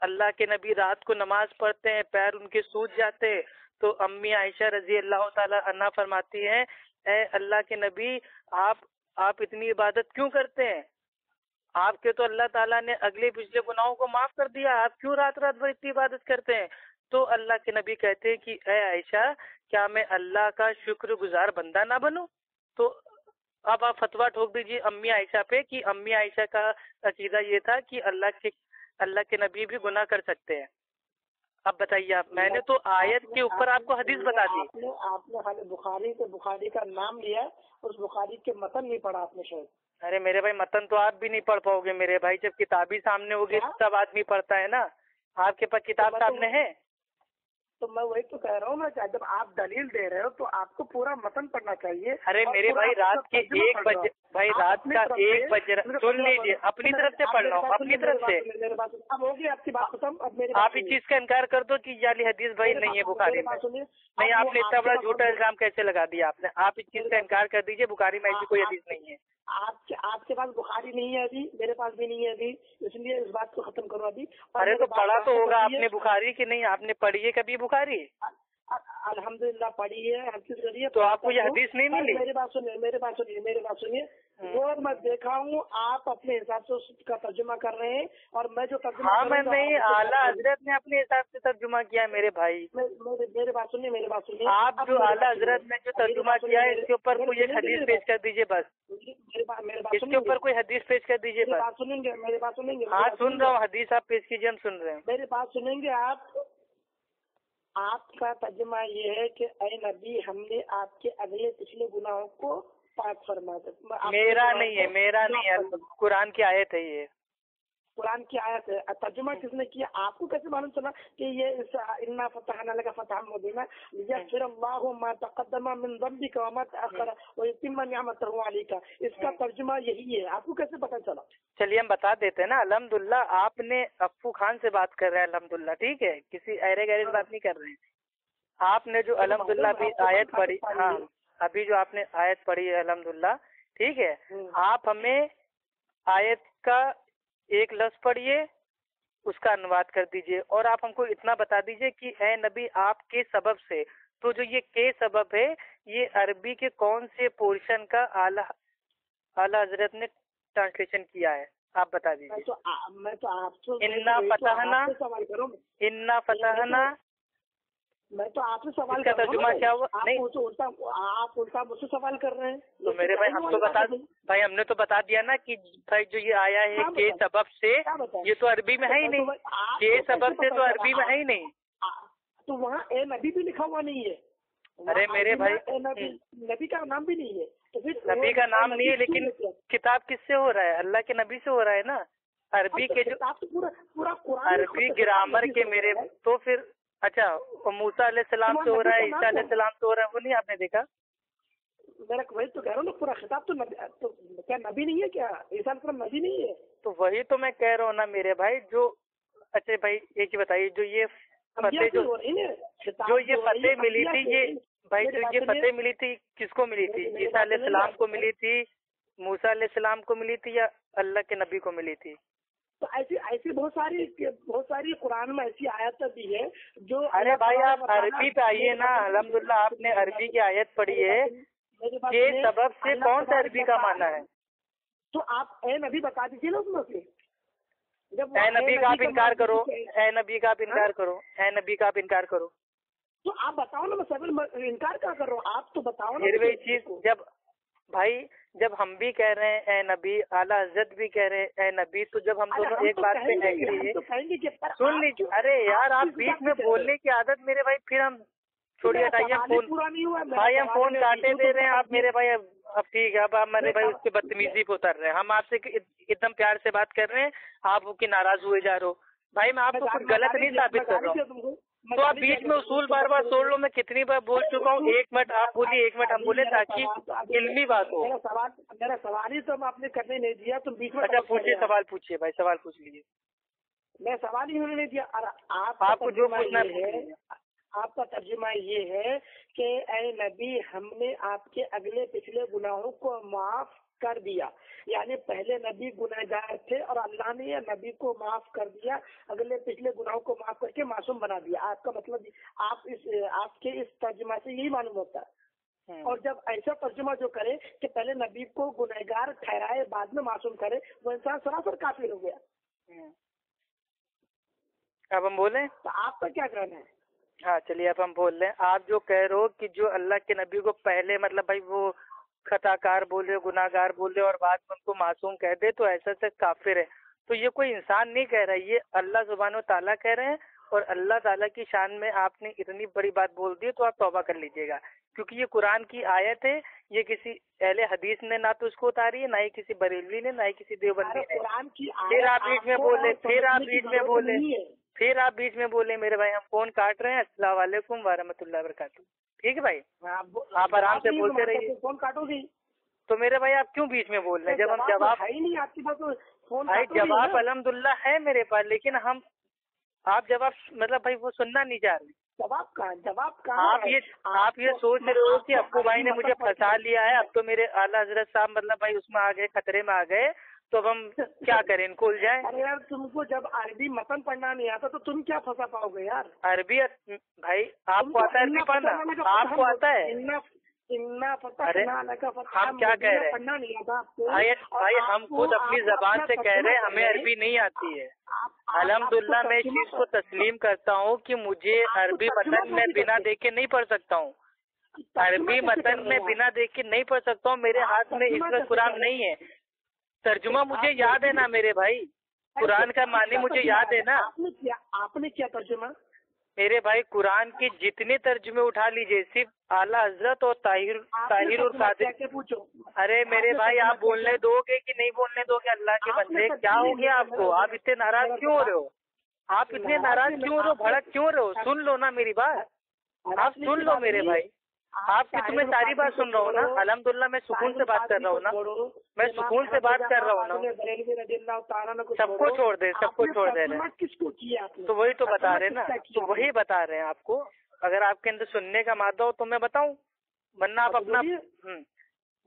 अल्लाह के नबी रात को नमाज पढ़ते हैं, पैर उनके सूज जाते हैं, तो अम्मी आयशा रजी अल्लाह ताला अन्हा फरमाती हैं, ए अल्लाह के नबी, आप इतनी इबादत क्यों करते हैं? आपके तो अल्लाह ताला ने अगले पिछले गुनाहों को माफ कर दिया, आप क्यों रात रात भर इतनी इबादत करते हैं? तो अल्लाह के नबी कहते हैं कि ए आयशा, क्या मैं अल्लाह का शुक्रगुजार बंदा ना बनूं? तो अब आप फतवा ठोक दीजिए अम्मी आयशा पे कि अम्मी आयशा का अकीदा ये था कि अल्लाह के नबी भी गुनाह कर सकते हैं। अब बताइए आप, मैंने तो आयत के ऊपर आपको हदीस बता दी। आपने खाली बुखारी का नाम लिया, उस बुखारी के मतन नहीं पढ़ा आपने शायद। अरे मेरे भाई, मतन तो आप भी नहीं पढ़ पाओगे मेरे भाई, जब किताब ही सामने होगी तब आदमी पढ़ता है ना। आपके पास किताब सामने है? तो मैं वही तो कह रहा हूँ ना, जब आप दलील दे रहे हो तो आपको पूरा मतन पढ़ना चाहिए। अरे मेरे भाई, रात के 1 बजे, भाई रात का 1 बजे, सुन लीजिए, अपनी तरफ से पढ़ रहा हूँ, अपनी तरफ से। मेरे पास अब होगी आपकी बात खत्म। अब मेरे आप इस चीज का इनकार कर दो कि जाली हदीस भाई नहीं है बुखारी में। नहीं, आपने इतना बड़ा झूठा इल्जाम कैसे लगा दिया आपने? आप इस चीज का इनकार कर दीजिए, बुखारी में ऐसी कोई हदीस नहीं है। आपके पास बुखारी नहीं है अभी, मेरे पास भी नहीं है अभी, इसलिए इस बात को खत्म करो अभी। अरे तो पढ़ा तो होगा आपने बुखारी की? नहीं आपने पढ़ी है कभी बुखारी? अल्हम्दुलिल्लाह पढ़ी है, हर चीज करी है। तो आपको ये हदीस नहीं मिली? मेरी बात सुनिए, वो मैं देखा हूँ आप अपने हिसाब से उसका तर्जुमा कर रहे हैं और मैं जो तर्जुमा हाँ मैं नहीं, आला हजरत ने अपने हिसाब से तर्जुमा किया मेरे भाई। मेरी बात सुनिए, आप जो आला हजरत ने जो तर्जुमा किया है इसके ऊपर कोई एक हदीस पेश कर दीजिए बस, इसके ऊपर कोई हदीस पेश कर दीजिए बस। मेरी बात सुनेंगे? हाँ सुन रहा हूँ, हदीस आप पेश कीजिए, हम सुन रहे हैं। मेरी बात सुनेंगे आप? आपका तर्जुमा ये है कि ऐ नबी हमने आपके अगले पिछले गुनाहों को पाक फरमा दे। मेरा नहीं है, कुरान की आयत है ये, कुरान की आयत है। तर्जुमा किसने किया? आपको कैसे मालूम चला कि ये इन्ना फतहना लका फतहन मुबीना लियग़फ़िर अल्लाहु मा तक़द्दम मिन ज़ंबिका व मा तअख़्ख़रा व युतिम्म निअमतहु अलैका। इसका तर्जुमा यही है, आपको कैसे पता चला? चलिए हम बता देते हैं ना। अल्हम्दुलिल्लाह, आपने अफ्फू खान से बात कर रहे हैं, अल्हम्दुलिल्लाह, ठीक है, किसी अहरे गैरे से बात नहीं कर रहे हैं। आपने जो अल्हम्दुलिल्लाह अभी आयत पढ़ी, हाँ अभी जो आपने आयत पढ़ी है अल्हम्दुलिल्लाह, ठीक है, आप हमें आयत का एक लफ्ज़ पढ़िए, उसका अनुवाद कर दीजिए और आप हमको इतना बता दीजिए कि ऐ नबी आपके सबब से, तो जो ये के सबब है ये अरबी के कौन से पोर्शन का आला हजरत ने ट्रांसलेशन किया है, आप बता दीजिए। मैं तो आपसे इन्ना फतहना, मैं तो आपसे सवाल कर तर्जुमा क्या हुआ? नहीं आप उल्टा मुझसे सवाल कर रहे हैं। तो मेरे भाई हम तो बता, भाई हमने तो बता दिया ना कि भाई जो ये आया है के सबब से, ये तो अरबी में है ही नहीं, के सबब से तो अरबी में है ही नहीं। तो वहाँ ए नबी भी लिखा हुआ नहीं है। अरे मेरे भाई नबी का नाम भी नहीं है, तो फिर नबी का नाम नहीं है, लेकिन किताब किससे हो रहा है? अल्लाह के नबी से हो रहा है ना। अरबी के जो पूरा कुरान अरबी ग्रामर के मेरे, तो फिर अच्छा मूसा अलैहिस्सलाम से हो रहा है, ईसा अलैहिस्सलाम से हो रहा है, वो नहीं आपने देखा? मेरा वही तो कह रहा हूँ ना, पूरा खिताब तो क्या नबी नहीं है क्या? ईसा अलैहिस्सलाम नबी नहीं है? तो वही तो मैं कह रहा हूँ ना मेरे भाई। जो अच्छा भाई एक ही बताइए, जो ये फतेह जो ये फतेह मिली थी, ये भाई जो ये फतेह मिली थी किसको मिली थी? ईसा अलैहिस्सलाम को मिली थी, मूसा अलैहिस्सलाम को मिली थी, या अल्लाह के नबी को मिली थी? तो ऐसी बहुत सारी कुरान में ऐसी आयत भी है जो। अरे भाई आप अरबी पे आइए ना, अल्हम्दुलिल्लाह आपने अरबी की आयत पढ़ी है, ये सबब से कौन सा अरबी का माना है? तो आप ए नबी बता दीजिए ना उसमें से। जब ए नबी का आप इनकार करो, ए नबी का आप इनकार करो, ए नबी का आप इनकार करो, तो आप बताओ ना। मैं इनकार क्या कर रहा हूँ, आप तो बताओ ना। फिर वही चीज, जब भाई जब हम भी कह रहे हैं ए नबी, आला हजरत भी कह रहे हैं ए नबी, तो जब हम दोनों एक बात पे एग्री है, सुन लीजिए। अरे यार आप बीच में बोलने की आदत मेरे भाई, फिर हम छोड़िए, हटाइए फोन भाई, हम फोन काटे दे रहे हैं आप मेरे भाई। अब ठीक है, अब आप मेरे भाई उसके बदतमीजी पे उतर रहे हैं। हम आपसे एकदम प्यार से बात कर रहे हैं, आप वो की नाराज हुए जा रहे हो। भाई मैं आपको कुछ गलत नहीं साबित कर रहा हूँ, तो आप बीच में उसूल बार बार तोड़ लो। मैं कितनी बार बोल चुका हूँ, 1 मिनट आप बोलिए 1 मिनट हम बोले, ताकि इल्मी बात हो। मेरा सवाल ही तो आपने करने नहीं दिया, तुम बीच में। अच्छा पूछिए, सवाल पूछिए भाई, सवाल पूछ लीजिए। मैं सवाल ही होने नहीं दिया। आपको जो पूछना है। आपका तर्जुमा ये है कि ऐ नबी हमने आपके अगले पिछले गुनाहों को माफ कर दिया, यानी पहले नबी गुनहगार थे और अल्लाह ने नबी को माफ कर दिया, अगले पिछले गुनाहों को माफ करके मासूम बना दिया। आपका मतलब आपके इस तर्जुमा से यही मालूम होता है। और जब ऐसा तर्जुमा जो करे कि पहले नबी को गुनहगार ठहराए बाद में मासूम करे, वो इंसान सरासर काफिर हो गया। अब हम बोले, तो आपका क्या कहना है? हाँ चलिए अब हम बोल रहे हैं। आप जो कह रहे हो कि जो अल्लाह के नबी को पहले मतलब भाई वो खताकार बोले, गुनाहगार बोले और बाद में उनको मासूम कह दे, तो ऐसा से काफिर है। तो ये कोई इंसान नहीं कह रहा है, ये अल्लाह सुब्हानो ताला कह रहे हैं। और अल्लाह ताला की शान में आपने इतनी बड़ी बात बोल दी, तो आप तौबा कर लीजिएगा, क्योंकि ये कुरान की आयत है। ये किसी अहले हदीस ने ना तो उसको उतारी है, ना ही किसी बरेलवी ने, ना ही किसी देवबंदी ने। फिर आप बीच में बोले, फिर आप बीच में बोले मेरे भाई। हम फोन काट रहे हैं। अस्सलाम वालेकुम वरहमतुल्लाहि वबरकातुहू। ठीक है भाई, आप आराम से बोलते रहिए। फोन काटोगे तो मेरे भाई आप क्यों बीच में बोल रहे हैं? जब हम जवाब है ही नहीं आपके पास, तो फोन भाई जवाब अल्हम्दुलिल्लाह है मेरे पास, लेकिन हम आप जवाब मतलब भाई वो सुनना नहीं चाह रहे। जवाब कहाँ? आप ये सोच रहे हो कि अप्पू भाई ने मुझे फंसा लिया है, अब तो मेरे आला हजरत साहब मतलब भाई उसमें आ गए, खतरे में आ गए, तो अब हम क्या करें, इनको उलझाएं? अरे यार तुमको जब अरबी मतन पढ़ना नहीं आता तो तुम क्या फंसा पाओगे यार? अरबी भाई आपको आता है अरबी पढ़ना? आपको आता है? अरे हम क्या कह रहे हैं पढ़ना नहीं आता आपको? भाई हम खुद अपनी जबान से कह रहे हैं हमें अरबी नहीं आती है। अल्हम्दुलिल्लाह मैं इस चीज को तस्लीम करता हूँ कि मुझे अरबी मतन में बिना देखे नहीं पढ़ सकता हूँ। अरबी मतन में बिना देखे नहीं पढ़ सकता हूँ। मेरे हाथ में इसमें कुरान नहीं है। तर्जुमा मुझे याद है ना मेरे भाई, कुरान का मानी मुझे याद है ना। आपने क्या तर्जुमा? मेरे भाई कुरान के जितने तर्जुमे उठा लीजिए, सिर्फ आला हजरत और ताहिर और कादिर। पूछो। अरे मेरे भाई आप बोलने दोगे कि नहीं बोलने दोगे? अल्लाह के बंदे क्या हो गया आपको? आप इतने नाराज क्यों हो रहे हो? आप इतने नाराज क्यों हो रहे हो? भड़क क्यों रहे हो? सुन लो ना मेरी बात, आप सुन लो मेरे भाई। आपकी तुम्हें सारी बात सुन रहा हूँ ना, अल्हम्दुलिल्लाह मैं सुकून से बात कर रहा हूँ ना, मैं सुकून से बात कर रहा हूँ ना। सबको छोड़ दे, सबको छोड़ दे रहे। किसको किया आपने? तो वही तो बता रहे ना, तो वही बता रहे हैं आपको। अगर आपके अंदर सुनने का मादा हो तो मैं बताऊं, वरना आप अपना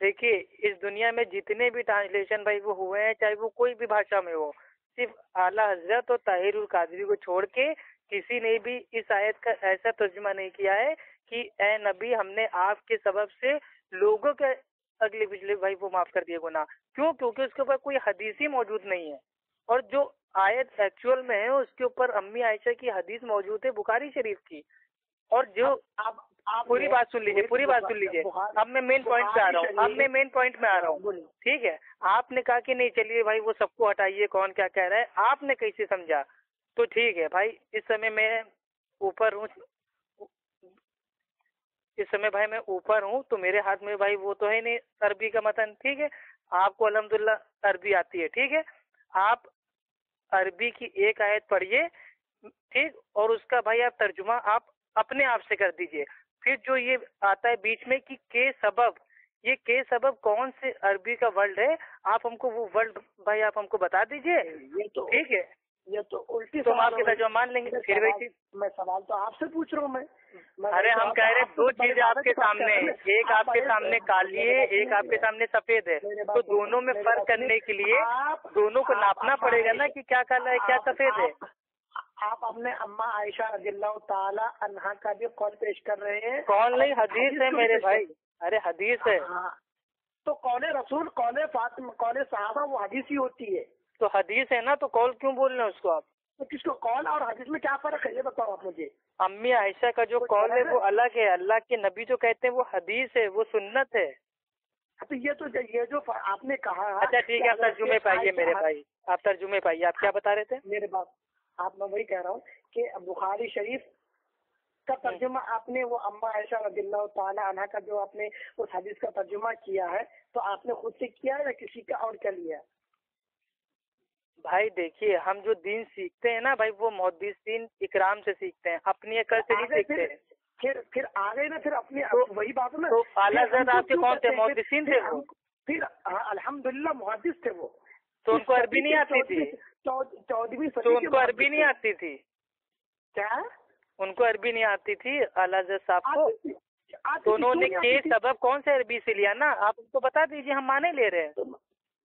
देखिए। इस दुनिया में जितने भी ट्रांसलेशन भाई वो हुए हैं, चाहे वो कोई भी भाषा में हो, सिर्फ आला हजरत और ताहिर और कादरी को छोड़ के किसी ने भी इस आयत का ऐसा तर्जुमा नहीं किया है कि ए नबी हमने आपके सबब से लोगों के अगले पिछले भाई वो माफ कर दिए गुनाह। क्यों? क्योंकि उसके ऊपर कोई हदीस ही मौजूद नहीं है। और जो आयत एक्चुअल में है उसके ऊपर अम्मी आयशा की हदीस मौजूद है बुखारी शरीफ की। और जो आप पूरी बात सुन लीजिए, पूरी बात सुन लीजिए। अब मैं मेन पॉइंट पे आ रहा हूँ, ठीक है। आपने कहा कि नहीं चलिए भाई वो सबको हटाइए, कौन क्या कह रहा है, आपने कैसे समझा? तो ठीक है भाई, इस समय मैं ऊपर हूँ, इस समय भाई मैं ऊपर हूँ, तो मेरे हाथ में भाई वो तो है नहीं अरबी का मतन, ठीक है। आपको अल्हम्दुलिल्लाह अरबी आती है, ठीक है। आप अरबी की एक आयत पढ़िए, ठीक, और उसका भाई आप तर्जुमा आप अपने आप से कर दीजिए। फिर जो ये आता है बीच में कि के सबब, ये के सबब कौन से अरबी का वर्ड है, आप हमको वो वर्ड भाई आप हमको बता दीजिए, ये तो ठीक है। ये तो उल्टी तो हम आपके तर्जुमा मान लेंगे। फिर वही मैं सवाल तो आपसे पूछ रहा हूँ मैं अरे हम कह रहे हैं दो चीजें आपके सामने, एक आपके सामने काली है, एक आपके सामने सफेद है, तो दोनों में फर्क करने के लिए दोनों को नापना पड़ेगा ना कि क्या काला है क्या सफेद है। आप अपने अम्मा आयशा रज़ियल्लाहु ताला अन्हा का भी कौल पेश कर रहे हैं। कौल नहीं, हदीस है मेरे भाई। अरे हदीस है। तो कौले रसूल, कौले फातिमा, कौले सहाबा वो हदीस ही होती है। तो हदीस है ना, तो कौल क्यों बोल रहे हैं उसको आप? तो किसको कौल और हदीस में क्या फर्क है ये बताओ आप मुझे। अम्मी आयशा का जो कौल है वो अलग है, अल्लाह के नबी जो कहते हैं वो हदीस है, वो सुन्नत है। तो ये जो आपने कहा। अच्छा ठीक है, आप तर्जुमे पाइए मेरे भाई, आप तर्जुमे पाइए। आप क्या बता रहे थे? मेरे बात आप, मैं वही कह रहा हूँ कि बुखारी शरीफ का तर्जुमा आपने वो अम्मा आयशा रज़ियल्लाहु ताला अन्हा का जो आपने उस हदीस का तर्जुमा किया है, तो आपने खुद से किया है या किसी का और क्या लिया है? भाई देखिए, हम जो दीन सीखते हैं ना भाई, वो मुहद्दिसीन इकराम से सीखते हैं, अपनी अकल से नहीं सीखते। फिर आ गए ना, फिर अपनी वही बात ना। तो आला हज़रत आपके कौन थे? मुहद्दिसीन थे वो। फिर अल्हम्दुलिल्लाह मुहद्दिस थे वो। तो उनको अरबी नहीं आती थी? 14वीं तो उनको अरबी नहीं आती थी क्या? उनको अरबी नहीं आती थी आला हज़रत साहब को? तो उन्होंने के सबब कौन से अरबी से लिया ना, आप उनको बता दीजिए, हम माने ले रहे हैं।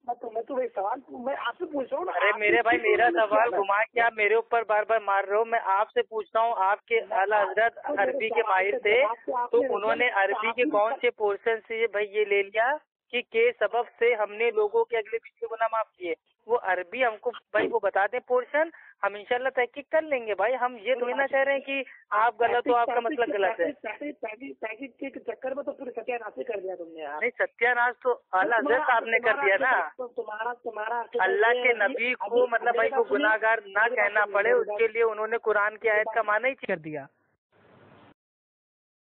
मैं तो वही सवाल मैं आपसे पूछ रहा हूँ ना। अरे मेरे भाई, मेरा सवाल घुमा के आप मेरे ऊपर बार बार मार रहे हो। मैं आपसे पूछता हूँ, आपके आला हज़रत अरबी के माहिर थे, तो उन्होंने अरबी के कौन से पोर्शन से भाई ये ले लिया कि के सबब से हमने लोगों के अगले पिछले गुनाह माफ किए? वो अरबी हमको भाई वो बता दें पोर्शन, हम इंशाल्लाह तहकीक कर लेंगे भाई। हम ये थोड़ी ना कह रहे हैं कि आप गलत हो, आपका मतलब गलत है। तहकीक के चक्कर में तो पूरी सत्यानाश कर दिया तुमने यार। नहीं, सत्यानाश तो आला हज़रत साहब ने कर दिया ना। तुम्हारा अल्लाह के नबी को मतलब भाई वो गुनाहगार ना कहना पड़े, उसके लिए उन्होंने कुरान की आयत का माना ही कर दिया।